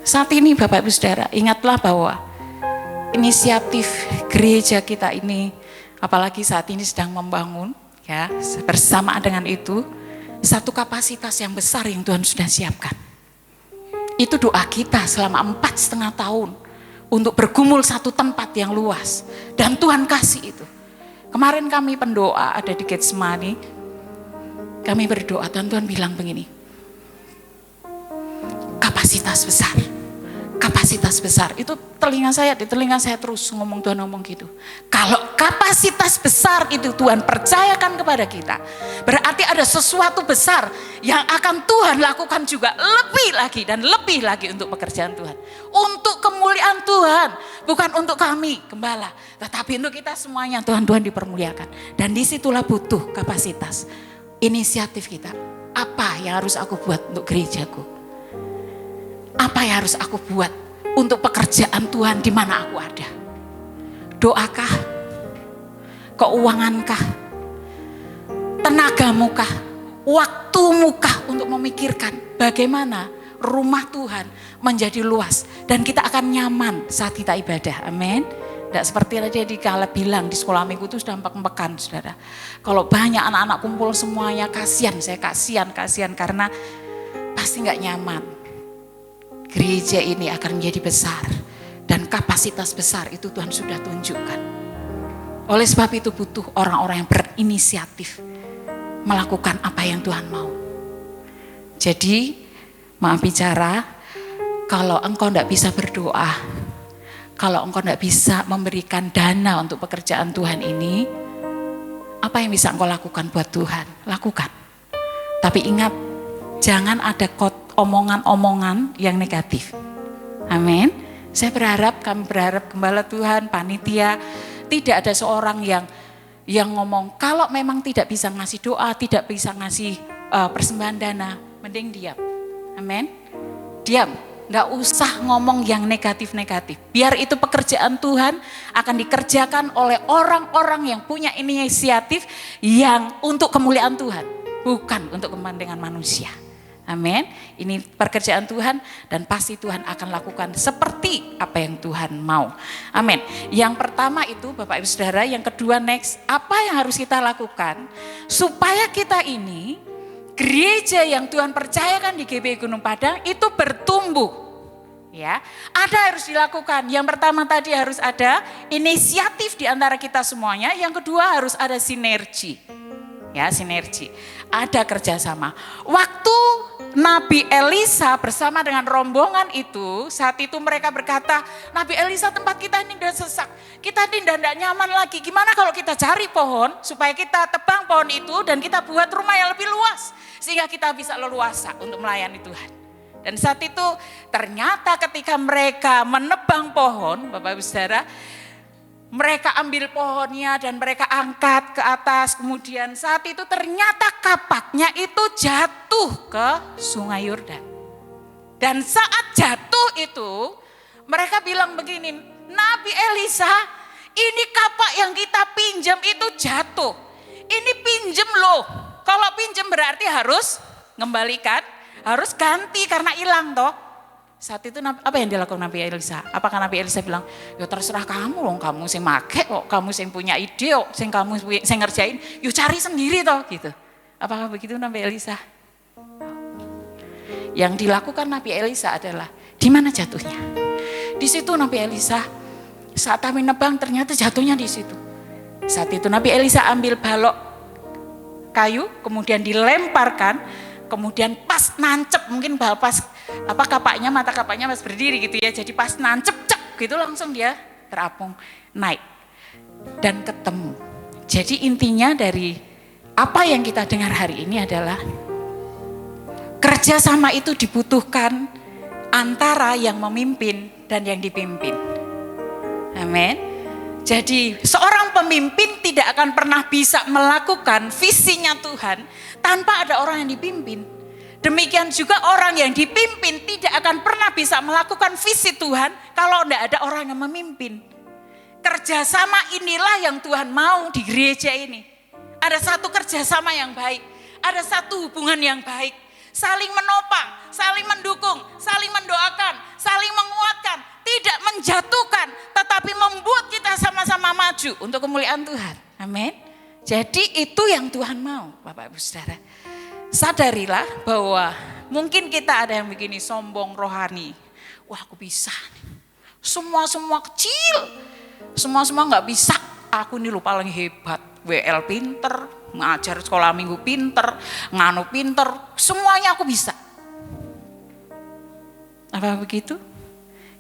S6: Saat ini Bapak Ibu Saudara, ingatlah bahwa inisiatif gereja kita ini, apalagi saat ini sedang membangun, ya, bersamaan dengan itu, satu kapasitas yang besar yang Tuhan sudah siapkan. Itu doa kita selama 4,5 tahun untuk bergumul satu tempat yang luas. Dan Tuhan kasih itu. Kemarin kami pendoa ada di Getsemani, kami berdoa dan Tuhan bilang begini, kapasitas besar, itu di telinga saya terus ngomong, Tuhan ngomong gitu. Kalau kapasitas besar itu Tuhan percayakan kepada kita, berarti ada sesuatu besar yang akan Tuhan lakukan juga lebih lagi dan lebih lagi untuk pekerjaan Tuhan. Untuk kemuliaan Tuhan, bukan untuk kami gembala, tetapi untuk kita semuanya. Tuhan dipermuliakan. Dan disitulah butuh kapasitas, inisiatif kita. Apa yang harus aku buat untuk gerejaku? Apa yang harus aku buat untuk pekerjaan Tuhan di mana aku ada? Doakah? Keuangankah? Tenagamukah? Waktumukah untuk memikirkan bagaimana rumah Tuhan menjadi luas dan kita akan nyaman saat kita ibadah. Amin. Tidak seperti tadi di Kala bilang di sekolah minggu itu sudah empek-empekan, saudara. Kalau banyak anak-anak kumpul semuanya, kasihan karena pasti nggak nyaman. Gereja ini akan menjadi besar dan kapasitas besar itu Tuhan sudah tunjukkan. Oleh sebab itu butuh orang-orang yang berinisiatif melakukan apa yang Tuhan mau. Jadi maaf bicara, kalau engkau tidak bisa berdoa, kalau engkau tidak bisa memberikan dana untuk pekerjaan Tuhan ini, apa yang bisa engkau lakukan buat Tuhan? Lakukan. Tapi ingat, jangan ada omongan-omongan yang negatif. Amin. Kami berharap gembala Tuhan, panitia, tidak ada seorang yang ngomong, kalau memang tidak bisa ngasih doa, tidak bisa ngasih persembahan dana, mending diam. Amin. Diam. Nggak usah ngomong yang negatif-negatif. Biar itu pekerjaan Tuhan akan dikerjakan oleh orang-orang yang punya inisiatif yang untuk kemuliaan Tuhan, bukan untuk kepentingan manusia. Amin. Ini pekerjaan Tuhan dan pasti Tuhan akan lakukan seperti apa yang Tuhan mau. Amin. Yang pertama itu Bapak Ibu Saudara, yang kedua next, apa yang harus kita lakukan supaya kita ini gereja yang Tuhan percayakan di GBI Gunung Padang itu bertumbuh. Ya, ada harus dilakukan. Yang pertama tadi harus ada inisiatif di antara kita semuanya. Yang kedua harus ada sinergi. Ya, sinergi. Ada kerjasama. Waktu Nabi Elisa bersama dengan rombongan itu, saat itu mereka berkata, Nabi Elisa, tempat kita ini udah sesak. Kita tidak nyaman lagi. Gimana kalau kita cari pohon supaya kita tebang pohon itu dan kita buat rumah yang lebih luas. Sehingga kita bisa leluasa untuk melayani Tuhan. Dan saat itu ternyata ketika mereka menebang pohon, Bapak Ibu Saudara, mereka ambil pohonnya dan mereka angkat ke atas. Kemudian saat itu ternyata kapaknya itu jatuh ke Sungai Yordan. Dan saat jatuh itu mereka bilang begini, Nabi Elisa, ini kapak yang kita pinjam itu jatuh. Ini pinjem loh. Kalau pinjem berarti harus ngembalikan, harus ganti karena hilang toh. Saat itu apa yang dilakukan Nabi Elisa? Apakah Nabi Elisa bilang, ya terserah kamu loh, kamu sing make kok, kamu sing punya ide kok, sing kamu sing ngerjain, yuk cari sendiri toh gitu. Apakah begitu Nabi Elisa? Yang dilakukan Nabi Elisa adalah di mana jatuhnya? Di situ Nabi Elisa saat kami nebang ternyata jatuhnya di situ. Saat itu Nabi Elisa ambil balok kayu, kemudian dilemparkan, kemudian pas nancep, mungkin pas kapaknya, mata kapaknya pas berdiri gitu ya. Jadi pas nancep cek gitu langsung dia terapung naik dan ketemu. Jadi intinya dari apa yang kita dengar hari ini adalah kerjasama itu dibutuhkan antara yang memimpin dan yang dipimpin. Amin. Jadi seorang pemimpin tidak akan pernah bisa melakukan visinya Tuhan tanpa ada orang yang dipimpin. Demikian juga orang yang dipimpin tidak akan pernah bisa melakukan visi Tuhan kalau tidak ada orang yang memimpin. Kerjasama inilah yang Tuhan mau di gereja ini. Ada satu kerjasama yang baik, ada satu hubungan yang baik. Saling menopang, saling mendukung, saling mendoakan, saling menguatkan, tidak menjatuhkan, tetapi membuat kita sama-sama maju untuk kemuliaan Tuhan. Amin. Jadi itu yang Tuhan mau, Bapak Ibu Saudara. Sadarilah bahwa mungkin kita ada yang begini sombong rohani. Wah, aku bisa nih. Semua kecil, semua nggak bisa. Aku ini lupa paling hebat. WL pinter, ngajar sekolah minggu pinter, nganu pinter, semuanya aku bisa. Apa begitu?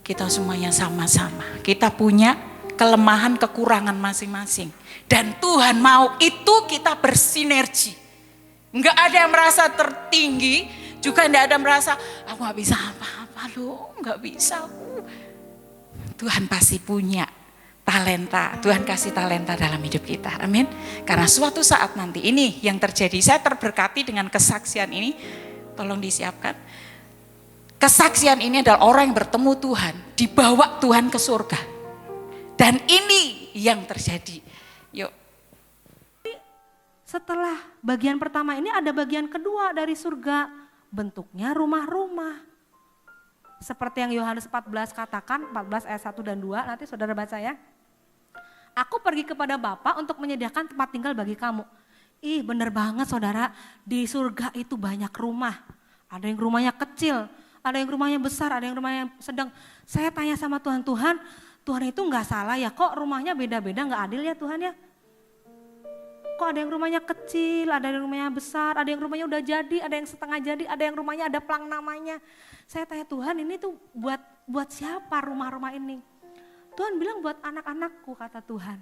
S6: Kita semuanya sama-sama. Kita punya kelemahan, kekurangan masing-masing. Dan Tuhan mau itu kita bersinergi. Enggak ada yang merasa tertinggi, juga enggak ada yang merasa, aku gak bisa apa-apa loh, enggak bisa aku. Tuhan pasti punya talenta, Tuhan kasih talenta dalam hidup kita, amin. Karena suatu saat nanti ini yang terjadi, saya terberkati dengan kesaksian ini, tolong disiapkan. Kesaksian ini adalah orang yang bertemu Tuhan, dibawa Tuhan ke surga. Dan ini yang terjadi. Yuk.
S7: Setelah bagian pertama ini ada bagian kedua dari surga, bentuknya rumah-rumah. Seperti yang Yohanes 14 katakan, 14 ayat 1 dan 2, nanti saudara baca ya. Aku pergi kepada Bapa untuk menyediakan tempat tinggal bagi kamu. Ih bener banget saudara, di surga itu banyak rumah. Ada yang rumahnya kecil, ada yang rumahnya besar, ada yang rumahnya sedang. Saya tanya sama Tuhan, Tuhan itu gak salah ya, kok rumahnya beda-beda gak adil ya Tuhan ya. Kok ada yang rumahnya kecil, ada yang rumahnya besar, ada yang rumahnya udah jadi, ada yang setengah jadi, ada yang rumahnya ada plang namanya. Saya tanya Tuhan ini tuh buat siapa rumah-rumah ini? Tuhan bilang buat anak-anakku kata Tuhan.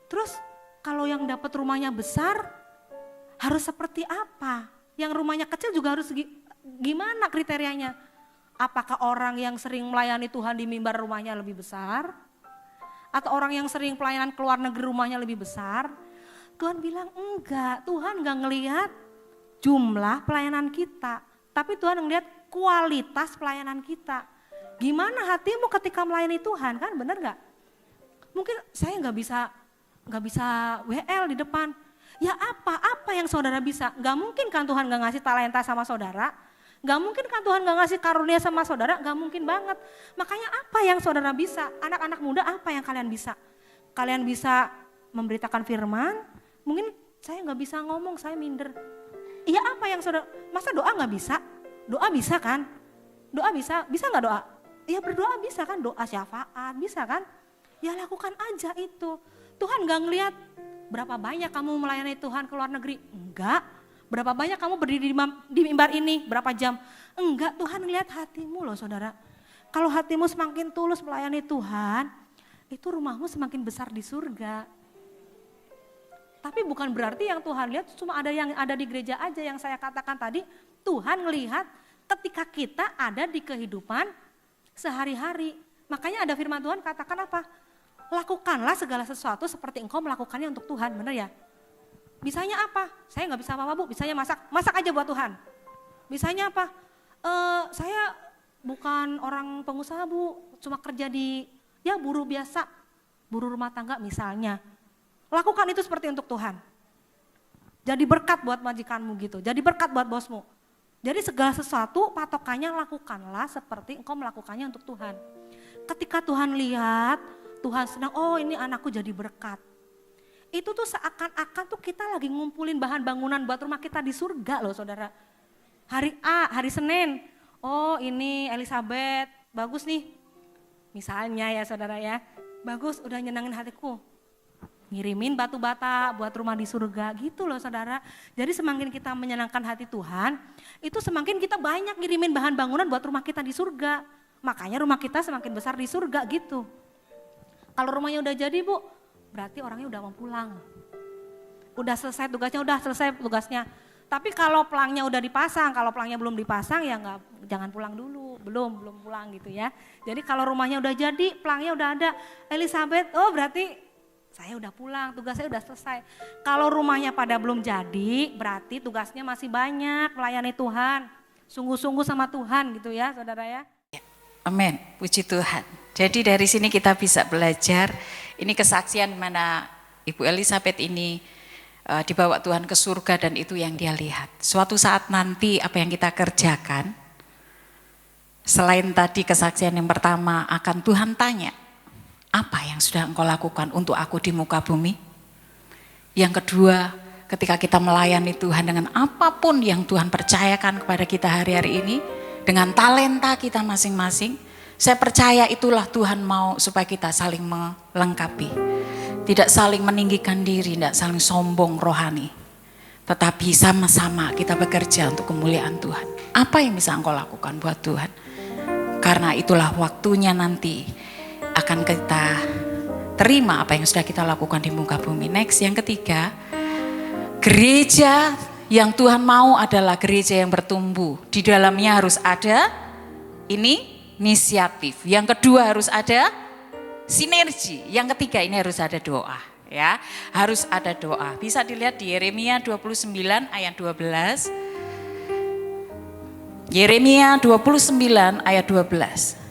S7: Terus kalau yang dapat rumahnya besar harus seperti apa? Yang rumahnya kecil juga harus gimana kriterianya? Apakah orang yang sering melayani Tuhan di mimbar rumahnya lebih besar? Atau orang yang sering pelayanan ke luar negeri rumahnya lebih besar? Tuhan bilang enggak, Tuhan enggak ngelihat jumlah pelayanan kita. Tapi Tuhan ngelihat kualitas pelayanan kita. Gimana hatimu ketika melayani Tuhan, kan benar enggak? Mungkin saya enggak bisa WL di depan. Ya apa yang saudara bisa? Enggak mungkin kan Tuhan enggak ngasih talenta sama saudara. Gak mungkin kan Tuhan gak ngasih karunia sama saudara, gak mungkin banget. Makanya apa yang saudara bisa? Anak-anak muda apa yang kalian bisa? Kalian bisa memberitakan firman, mungkin saya gak bisa ngomong, saya minder. Iya apa yang saudara, masa doa gak bisa? Doa bisa kan? Doa bisa gak doa? Iya berdoa bisa kan, doa syafaat bisa kan? Ya lakukan aja itu. Tuhan gak ngelihat berapa banyak kamu melayani Tuhan ke luar negeri, enggak. Berapa banyak kamu berdiri di mimbar ini, berapa jam? Enggak, Tuhan lihat hatimu loh saudara. Kalau hatimu semakin tulus melayani Tuhan, itu rumahmu semakin besar di surga. Tapi bukan berarti yang Tuhan lihat cuma ada yang ada di gereja aja, yang saya katakan tadi. Tuhan melihat ketika kita ada di kehidupan sehari-hari. Makanya ada firman Tuhan katakan apa? Lakukanlah segala sesuatu seperti engkau melakukannya untuk Tuhan, benar ya? Bisanya apa? Saya nggak bisa apa-apa Bu, bisanya masak aja buat Tuhan. Bisanya apa? Saya bukan orang pengusaha Bu, cuma kerja di buruh biasa, buruh rumah tangga misalnya. Lakukan itu seperti untuk Tuhan. Jadi berkat buat majikanmu gitu, jadi berkat buat bosmu. Jadi segala sesuatu patokannya lakukanlah seperti engkau melakukannya untuk Tuhan. Ketika Tuhan lihat, Tuhan senang, oh ini anakku jadi berkat. Itu tuh seakan-akan tuh kita lagi ngumpulin bahan bangunan buat rumah kita di surga loh saudara. Hari A, hari Senin, oh ini Elizabeth, bagus nih. Misalnya ya saudara ya, bagus udah nyenangin hatiku. Ngirimin batu bata buat rumah di surga gitu loh saudara. Jadi semakin kita menyenangkan hati Tuhan, itu semakin kita banyak ngirimin bahan bangunan buat rumah kita di surga. Makanya rumah kita semakin besar di surga gitu. Kalau rumahnya udah jadi Bu, berarti orangnya udah mau pulang. Udah selesai tugasnya. Tapi kalau pelangnya udah dipasang, kalau pelangnya belum dipasang ya jangan pulang dulu, belum pulang gitu ya. Jadi kalau rumahnya udah jadi, pelangnya udah ada, Elizabeth, oh berarti saya udah pulang, tugas saya udah selesai. Kalau rumahnya pada belum jadi, berarti tugasnya masih banyak, melayani Tuhan. Sungguh-sungguh sama Tuhan gitu ya saudara ya.
S6: Amin, puji Tuhan. Jadi dari sini kita bisa belajar, ini kesaksian mana Ibu Elizabeth ini dibawa Tuhan ke surga dan itu yang dia lihat. Suatu saat nanti apa yang kita kerjakan, selain tadi kesaksian yang pertama akan Tuhan tanya, apa yang sudah engkau lakukan untuk aku di muka bumi? Yang kedua, ketika kita melayani Tuhan dengan apapun yang Tuhan percayakan kepada kita hari-hari ini, dengan talenta kita masing-masing, saya percaya itulah Tuhan mau supaya kita saling melengkapi. Tidak saling meninggikan diri, tidak saling sombong rohani. Tetapi sama-sama kita bekerja untuk kemuliaan Tuhan. Apa yang bisa engkau lakukan buat Tuhan? Karena itulah waktunya nanti akan kita terima apa yang sudah kita lakukan di muka bumi. Next, yang ketiga, gereja yang Tuhan mau adalah gereja yang bertumbuh. Di dalamnya harus ada inisiatif. Yang kedua harus ada sinergi. Yang ketiga ini harus ada doa. Ya, harus ada doa. Bisa dilihat di Yeremia 29 ayat 12. Yeremia 29 ayat 12.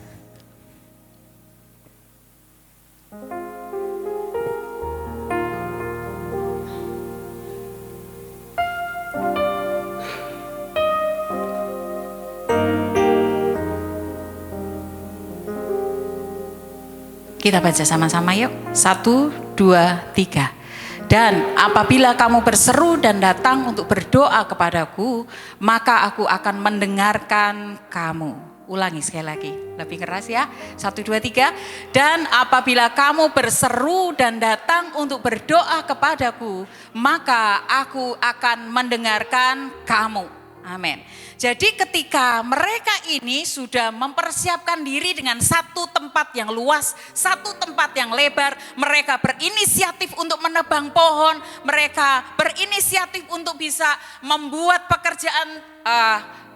S6: Kita baca sama-sama yuk. 1, 2, 3. Dan apabila kamu berseru dan datang untuk berdoa kepadaku, maka aku akan mendengarkan kamu. Ulangi sekali lagi, lebih keras ya. 1, 2, 3. Dan apabila kamu berseru dan datang untuk berdoa kepadaku, maka aku akan mendengarkan kamu. Amin. Jadi ketika mereka ini sudah mempersiapkan diri dengan satu tempat yang luas, satu tempat yang lebar, mereka berinisiatif untuk menebang pohon, mereka berinisiatif untuk bisa membuat pekerjaan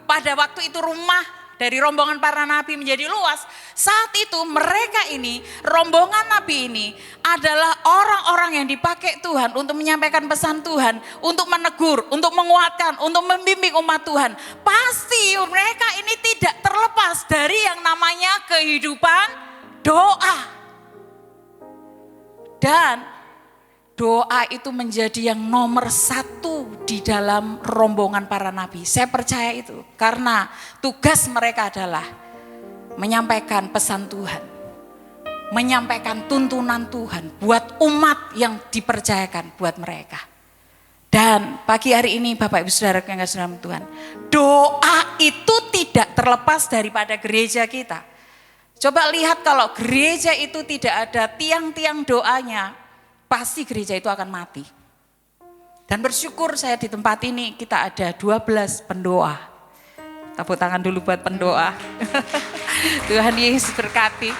S6: pada waktu itu rumah dari rombongan para nabi menjadi luas. Saat itu mereka ini, rombongan nabi ini adalah orang-orang yang dipakai Tuhan untuk menyampaikan pesan Tuhan, untuk menegur, untuk menguatkan, untuk membimbing umat Tuhan. Pasti mereka ini tidak terlepas dari yang namanya kehidupan doa. Dan doa itu menjadi yang nomor 1 di dalam rombongan para nabi. Saya percaya itu karena tugas mereka adalah menyampaikan pesan Tuhan, menyampaikan tuntunan Tuhan buat umat yang dipercayakan buat mereka. Dan pagi hari ini Bapak Ibu Saudara yang kasih dalam Tuhan, doa itu tidak terlepas daripada gereja kita. Coba lihat kalau gereja itu tidak ada tiang-tiang doanya, pasti gereja itu akan mati. Dan bersyukur saya di tempat ini kita ada 12 pendoa. Tepuk tangan dulu buat pendoa. Tuhan Yesus berkati.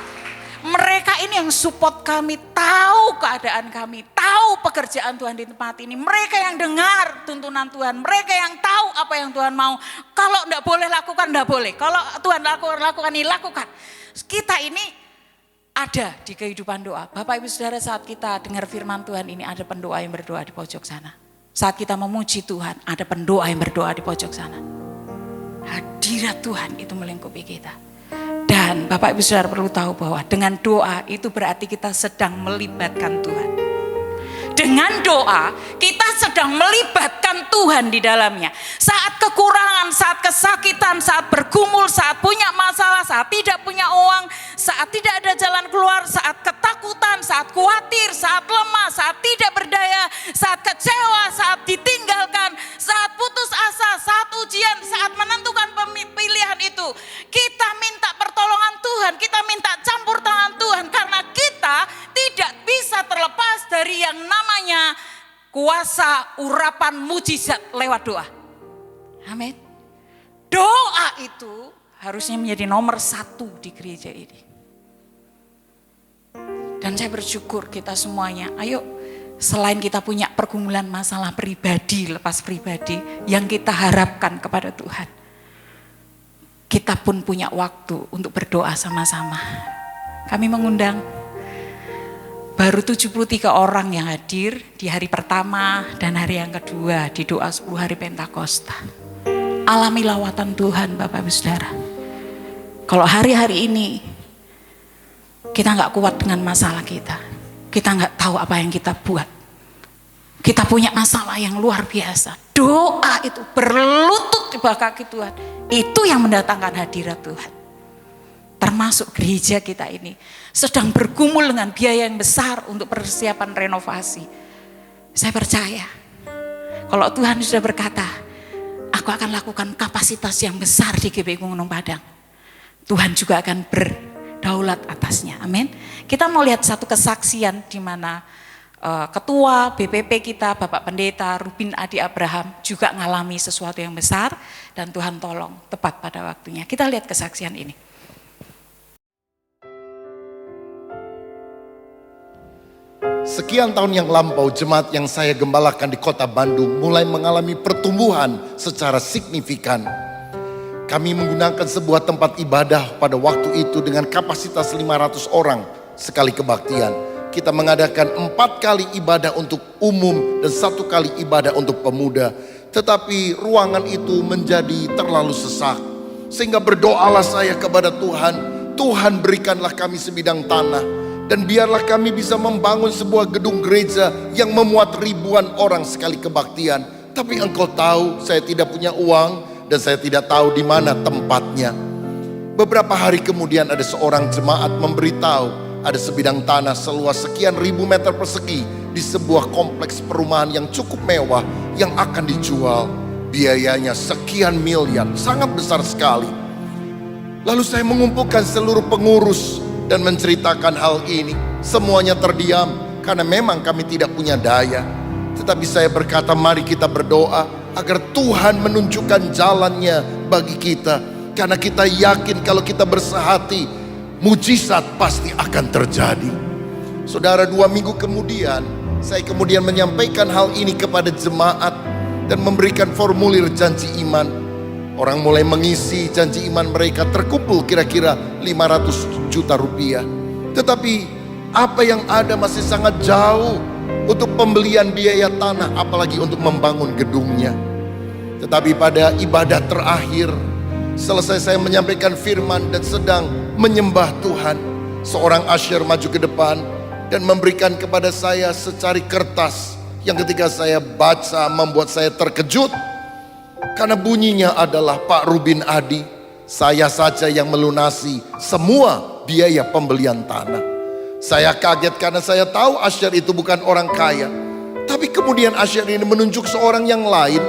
S6: Mereka ini yang support kami, tahu keadaan kami, tahu pekerjaan Tuhan di tempat ini. Mereka yang dengar tuntunan Tuhan, mereka yang tahu apa yang Tuhan mau. Kalau enggak boleh lakukan, enggak boleh. Kalau Tuhan lakukan ini, lakukan. Kita ini ada di kehidupan doa. Bapak Ibu Saudara, saat kita dengar firman Tuhan ini ada pendoa yang berdoa di pojok sana. Saat kita memuji Tuhan ada pendoa yang berdoa di pojok sana. Hadirat Tuhan itu melingkupi kita. Dan Bapak Ibu Saudara perlu tahu bahwa dengan doa itu berarti kita sedang melibatkan Tuhan. Dengan doa kita sedang melibatkan Tuhan di dalamnya. Saat kekurangan, saat kesakitan, saat bergumul, saat punya masalah, saat tidak punya uang, saat tidak ada jalan keluar, saat ketakutan, saat khawatir, saat lemah, saat tidak berdaya, namanya kuasa urapan mujizat lewat doa. Amin. Doa itu harusnya menjadi nomor 1 di gereja ini. Dan saya bersyukur kita semuanya, ayo selain kita punya pergumulan masalah pribadi, lepas pribadi yang kita harapkan kepada Tuhan, kita pun punya waktu untuk berdoa sama-sama. Kami mengundang baru 73 orang yang hadir di hari pertama dan hari yang kedua di doa 10 hari Pentakosta. Alami lawatan Tuhan Bapak Ibu Saudara. Kalau hari-hari ini kita gak kuat dengan masalah kita gak tahu apa yang kita buat. Kita punya masalah yang luar biasa. Doa itu berlutut di bawah kaki Tuhan. Itu yang mendatangkan hadirat Tuhan. Termasuk gereja kita ini sedang bergumul dengan biaya yang besar untuk persiapan renovasi. Saya percaya kalau Tuhan sudah berkata, aku akan lakukan kapasitas yang besar di GBI Gunung Padang, Tuhan juga akan berdaulat atasnya. Amin. Kita mau lihat satu kesaksian di mana Ketua BPP kita, Bapak Pendeta Rubin Adi Abraham juga ngalami sesuatu yang besar dan Tuhan tolong tepat pada waktunya. Kita lihat kesaksian ini.
S8: Sekian tahun yang lampau, jemaat yang saya gembalakan di kota Bandung mulai mengalami pertumbuhan secara signifikan. Kami menggunakan sebuah tempat ibadah pada waktu itu dengan kapasitas 500 orang sekali kebaktian. Kita mengadakan 4 kali ibadah untuk umum dan 1 kali ibadah untuk pemuda. Tetapi ruangan itu menjadi terlalu sesak. Sehingga berdoalah saya kepada Tuhan, Tuhan berikanlah kami sebidang tanah. Dan biarlah kami bisa membangun sebuah gedung gereja yang memuat ribuan orang sekali kebaktian. Tapi engkau tahu saya tidak punya uang dan saya tidak tahu di mana tempatnya. Beberapa hari kemudian ada seorang jemaat memberitahu ada sebidang tanah seluas sekian ribu meter persegi di sebuah kompleks perumahan yang cukup mewah yang akan dijual. Biayanya sekian miliar, sangat besar sekali. Lalu saya mengumpulkan seluruh pengurus dan menceritakan hal ini. Semuanya terdiam karena memang kami tidak punya daya. Tetapi saya berkata, mari kita berdoa agar Tuhan menunjukkan jalannya bagi kita. Karena kita yakin kalau kita bersehati, mujizat pasti akan terjadi. Saudara, 2 minggu kemudian saya kemudian menyampaikan hal ini kepada jemaat dan memberikan formulir janji iman. Orang mulai mengisi janji iman mereka, terkumpul kira-kira 500 juta rupiah. Tetapi apa yang ada masih sangat jauh untuk pembelian biaya tanah, apalagi untuk membangun gedungnya. Tetapi pada ibadah terakhir, selesai saya menyampaikan firman dan sedang menyembah Tuhan, seorang asyir maju ke depan dan memberikan kepada saya secari kertas yang ketika saya baca membuat saya terkejut. Karena bunyinya adalah, Pak Rubin Adi, saya saja yang melunasi semua biaya pembelian tanah. Saya kaget karena saya tahu asyir itu bukan orang kaya. Tapi kemudian asyir ini menunjuk seorang yang lain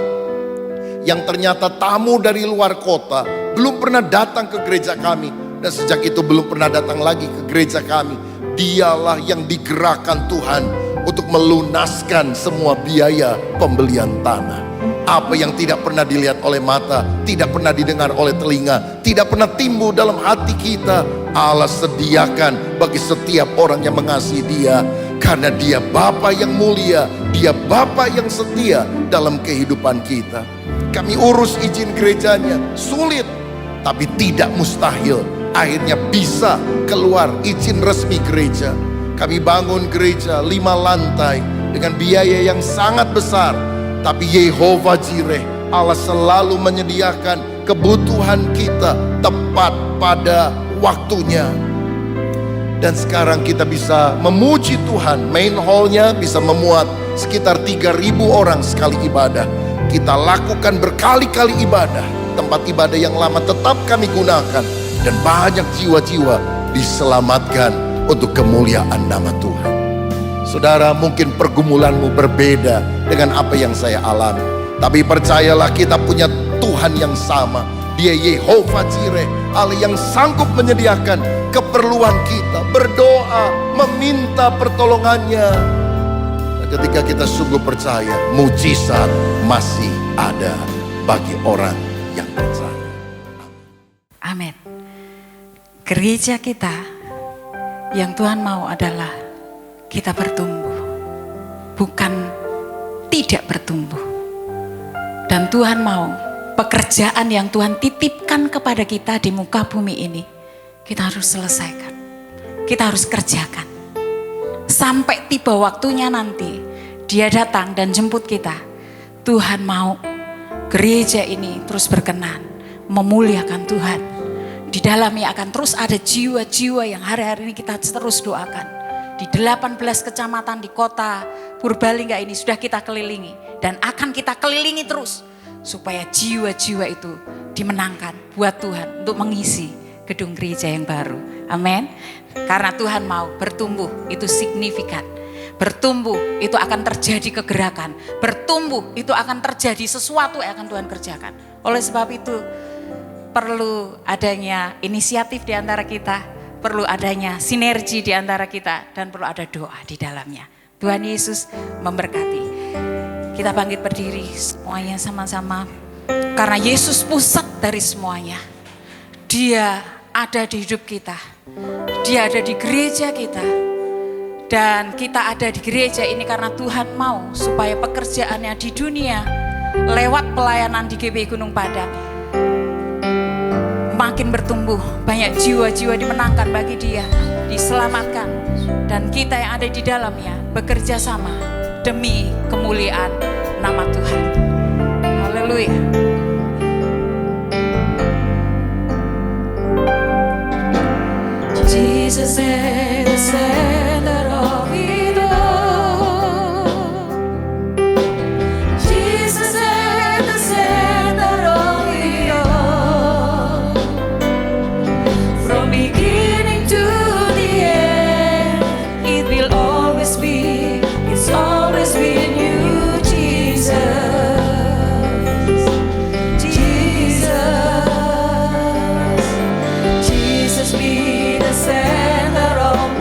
S8: yang ternyata tamu dari luar kota, belum pernah datang ke gereja kami, dan sejak itu belum pernah datang lagi ke gereja kami. Dialah yang digerakkan Tuhan untuk melunaskan semua biaya pembelian tanah. Apa yang tidak pernah dilihat oleh mata, tidak pernah didengar oleh telinga, tidak pernah timbul dalam hati kita, Allah sediakan bagi setiap orang yang mengasihi Dia. Karena Dia Bapa yang mulia, Dia Bapa yang setia dalam kehidupan kita. Kami urus izin gerejanya, sulit tapi tidak mustahil. Akhirnya bisa keluar izin resmi gereja. Kami bangun gereja 5 lantai dengan biaya yang sangat besar. Tapi Yehova Jireh, Allah selalu menyediakan kebutuhan kita tepat pada waktunya. Dan sekarang kita bisa memuji Tuhan. Main hallnya bisa memuat sekitar 3.000 orang sekali ibadah. Kita lakukan berkali-kali ibadah. Tempat ibadah yang lama tetap kami gunakan. Dan banyak jiwa-jiwa diselamatkan untuk kemuliaan nama Tuhan. Saudara, mungkin pergumulanmu berbeda dengan apa yang saya alami. Tapi percayalah, kita punya Tuhan yang sama. Dia Yehova Jireh, Allah yang sanggup menyediakan keperluan kita. Berdoa, meminta pertolongannya. Dan Ketika kita sungguh percaya, mujizat masih ada bagi orang yang percaya.
S6: Amin. Gereja kita yang Tuhan mau adalah kita bertumbuh, bukan tidak bertumbuh. Dan Tuhan mau pekerjaan yang Tuhan titipkan kepada kita di muka bumi ini, kita harus selesaikan. Kita harus kerjakan. Sampai tiba waktunya nanti, Dia datang dan jemput kita. Tuhan mau gereja ini terus berkenan, memuliakan Tuhan. Di dalamnya akan terus ada jiwa-jiwa yang hari-hari ini kita terus doakan. Di 18 kecamatan di kota Purbalingga ini sudah kita kelilingi. Dan akan kita kelilingi terus. Supaya jiwa-jiwa itu dimenangkan buat Tuhan untuk mengisi gedung gereja yang baru. Amin. Karena Tuhan mau bertumbuh itu signifikan. Bertumbuh itu akan terjadi kegerakan. Bertumbuh itu akan terjadi sesuatu yang akan Tuhan kerjakan. Oleh sebab itu perlu adanya inisiatif di antara kita, perlu adanya sinergi di antara kita, dan perlu ada doa di dalamnya. Tuhan Yesus memberkati. Kita bangkit berdiri semuanya sama-sama. Karena Yesus pusat dari semuanya. Dia ada di hidup kita. Dia ada di gereja kita. Dan kita ada di gereja ini karena Tuhan mau supaya pekerjaannya di dunia lewat pelayanan di GBI Gunung Padang makin bertumbuh, banyak jiwa-jiwa dimenangkan bagi Dia, diselamatkan, dan kita yang ada di dalamnya bekerja sama demi kemuliaan nama Tuhan. Haleluya.
S2: Jesus is the center of it all. Jesus is the center of it all. From beginning to the end, it will always be, it's always been you, Jesus. Jesus, Jesus be the center of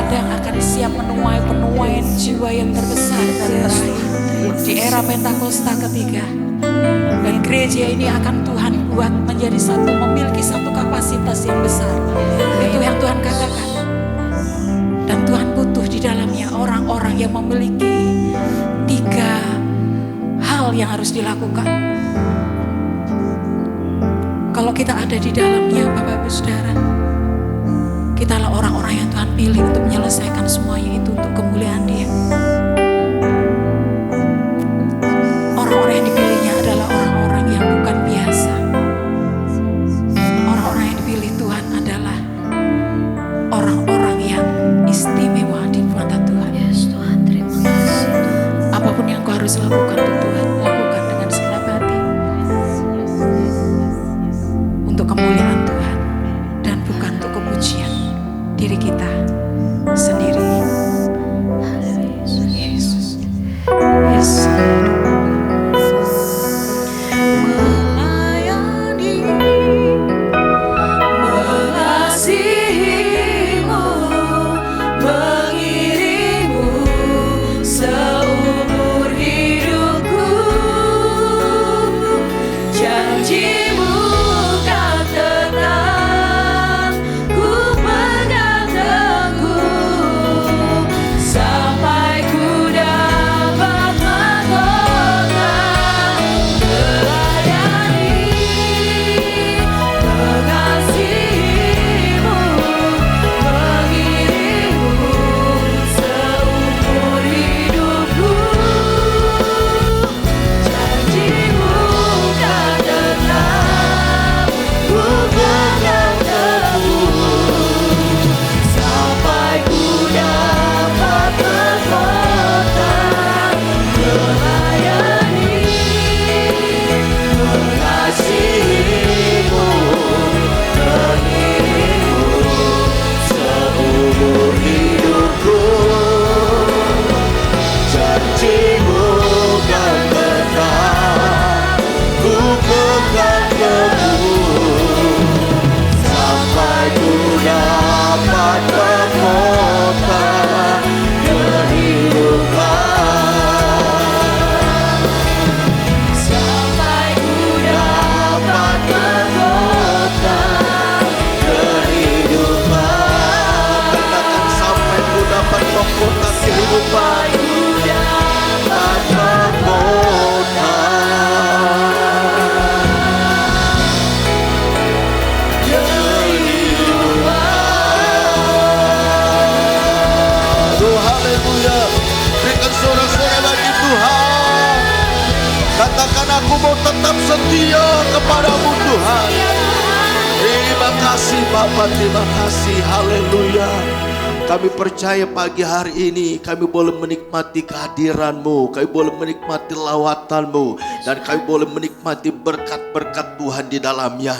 S6: sedang akan siap menuai penuaian jiwa yang terbesar dan terakhir di era Pentakosta ketiga. Dan gereja ini akan Tuhan buat menjadi memiliki satu kapasitas yang besar. Itu yang Tuhan katakan. Dan Tuhan butuh di dalamnya orang-orang yang memiliki 3 hal yang harus dilakukan. Kalau kita ada di dalamnya, Bapak Ibu Saudara, kitalah orang-orang yang Tuhan pilih untuk menyelesaikan semuanya itu untuk kemuliaan Dia. Orang-orang yang dipilihnya adalah orang-orang yang bukan biasa. Orang-orang yang dipilih Tuhan adalah orang-orang yang istimewa di mata Tuhan.
S3: Yes Tuhan, terima kasih.
S6: Apapun yang kau harus lakukan untuk Tuhan, lakukan dengan segenap hati. Untuk kemuliaan Tuhan dan bukan untuk kepujian diri kita sendiri. Yesus. Yes.
S2: Melayani, mengasihimu, mengirimu seumur hidupku. Janjimu kan tetap ku pegang teguh sampai ku dapat mahkota. Melayani, mengasihimu, mengirimu seumur hidupku. Janjimu kan tetap ku pegang teguh sampai ku dapat mahkota. Melayani, mengasihimu, mengirimu seumur hidupku. Janjimu kan tetap ku pegang teguh sampai ku dapat mahkota kehidupan. Sampai ku dapat mahkota kehidupan. Katakan sampai ku dapat mahkota kehidupan. Dapat mahkota kehidupan.
S8: Oh, haleluya. Berikan sorak-sorai bagi Tuhan. Katakan aku mau tetap setia kepadamu Tuhan. Terima kasih Bapa, terima kasih. Haleluya. Kami percaya pagi hari ini kami boleh menikmati kehadiran-Mu, kami boleh menikmati lawatan-Mu, dan kami boleh menikmati berkat-berkat Tuhan di dalamnya.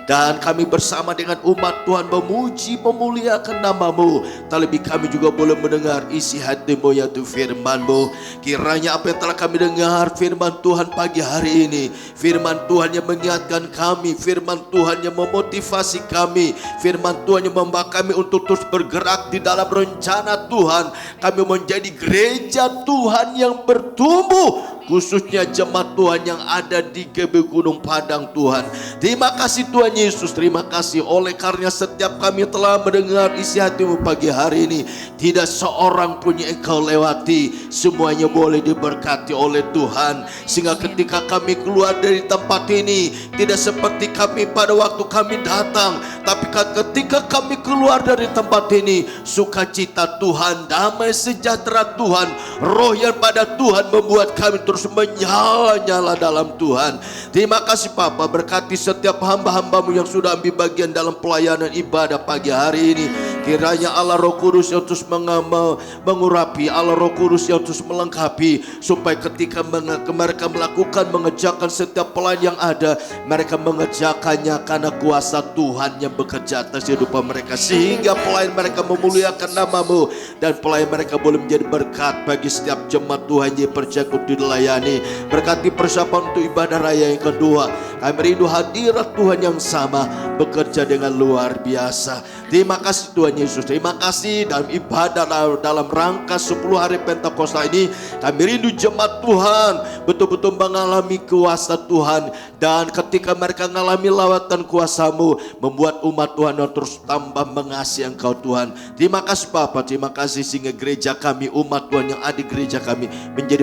S8: Dan kami bersama dengan umat Tuhan memuji, memuliakan nama-Mu. Terlebih kami juga boleh mendengar isi hati-Mu, yaitu firman-Mu. Kiranya apa yang telah kami dengar, firman Tuhan pagi hari ini, firman Tuhan yang mengingatkan kami, firman Tuhan yang memotivasi kami, firman Tuhan yang membawa kami untuk terus bergerak di dalam rencana Tuhan. Kami menjadi gereja Tuhan yang bertumbuh, khususnya jemaat Tuhan yang ada di GB Gunung Padang Tuhan. Terima kasih Tuhan Yesus, terima kasih oleh karena setiap kami telah mendengar isi hati-Mu pagi hari ini. Tidak seorang pun yang Engkau lewati, semuanya boleh diberkati oleh Tuhan. Sehingga ketika kami keluar dari tempat ini, tidak seperti kami pada waktu kami datang, tapi ketika kami keluar dari tempat ini, sukacita Tuhan, damai sejahtera Tuhan, roh yang pada Tuhan membuat kami terus menyala-nyala dalam Tuhan. Terima kasih Bapa, berkati setiap hamba-hamba-Mu yang sudah ambil bagian dalam pelayanan ibadah pagi hari ini. Kiranya Allah Roh Kudus yang terus mengurapi, Allah Roh Kudus yang terus melengkapi, supaya ketika mereka melakukan, mengerjakan setiap pelayan yang ada, mereka mengerjakannya karena kuasa Tuhan yang bekerja atas kehidupan mereka, sehingga pelayan mereka memuliakan nama-Mu, dan pelayan mereka boleh menjadi berkat bagi setiap jemaat Tuhan yang percaya untuk dilayani. Berkati persiapan untuk ibadah raya yang kedua. Kami merindu hadirat Tuhan yang sama bekerja dengan luar biasa. Terima kasih Tuhan
S2: Yesus. Terima kasih dalam ibadah dalam rangka 10 hari Pentakosta ini. Kami rindu jemaat Tuhan betul-betul mengalami kuasa Tuhan. Dan ketika mereka mengalami lawatan kuasa-Mu, membuat umat Tuhan yang terus tambah mengasihi Engkau Tuhan. Terima kasih Bapa, terima kasih sehingga gereja kami, umat Tuhan yang ada di gereja kami menjadi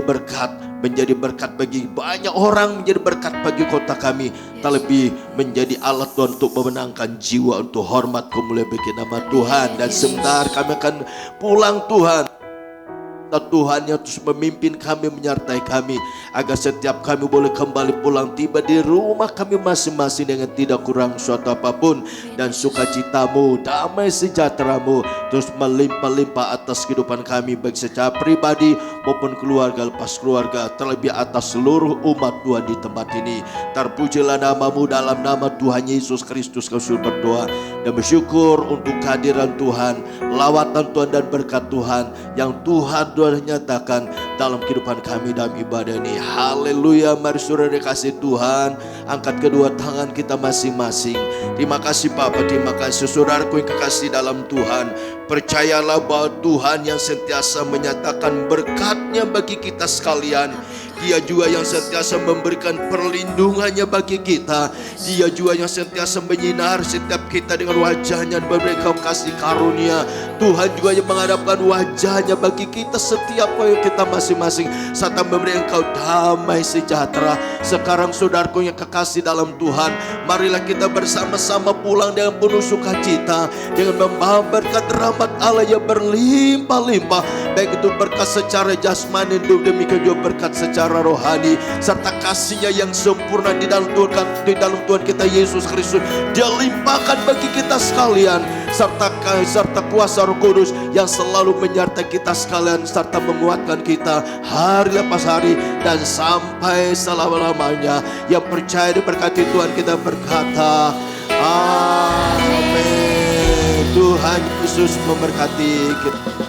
S2: berkat bagi banyak orang, menjadi berkat bagi kota kami, terlebih menjadi alat Tuhan untuk memenangkan jiwa untuk hormat kemuliaan bagi nama Tuhan. Dan sebentar kami akan pulang Tuhan. Tuhan yang terus memimpin kami, menyertai kami, agar setiap kami boleh kembali pulang tiba di rumah kami masing-masing dengan tidak kurang suatu apapun. Dan sukacita-Mu, damai sejahtera-Mu terus melimpah-limpah atas kehidupan kami, baik secara pribadi maupun keluarga lepas keluarga, terlebih atas seluruh umat Tuhan di tempat ini. Terpujilah nama-Mu, dalam nama Tuhan Yesus Kristus kami sudah berdoa dan bersyukur untuk kehadiran Tuhan, lawatan Tuhan dan berkat Tuhan yang Tuhan nyatakan dalam kehidupan kami dalam ibadah ini. Haleluya. Mari saudara dikasih Tuhan, angkat kedua tangan kita masing-masing. Terima kasih Bapa, terima kasih saudaraku yang kekasih dalam Tuhan. Percayalah bahwa Tuhan yang sentiasa menyatakan berkat-Nya bagi kita sekalian. Dia juga yang sentiasa memberikan perlindungannya bagi kita. Dia juga yang sentiasa menyinar setiap kita dengan wajah-Nya dan memberikan kasih karunia. Tuhan juga yang menghadapkan wajah-Nya bagi kita setiap kita masing-masing, serta memberi Engkau damai sejahtera. Sekarang saudaraku yang kekasih dalam Tuhan, marilah kita bersama-sama pulang dengan penuh sukacita, dengan membawa berkat rahmat Allah yang berlimpah-limpah, baik itu berkat secara jasmani, demikian juga berkat secara rohani, serta kasih-Nya yang sempurna di dalam Tuhan kita Yesus Kristus Dia limpahkan bagi kita sekalian, serta kuasa Roh Kudus yang selalu menyertai kita sekalian, serta menguatkan kita hari lepas hari dan sampai selama-lamanya. Yang percaya diberkati Tuhan kita berkata amin. Tuhan Yesus memberkati kita.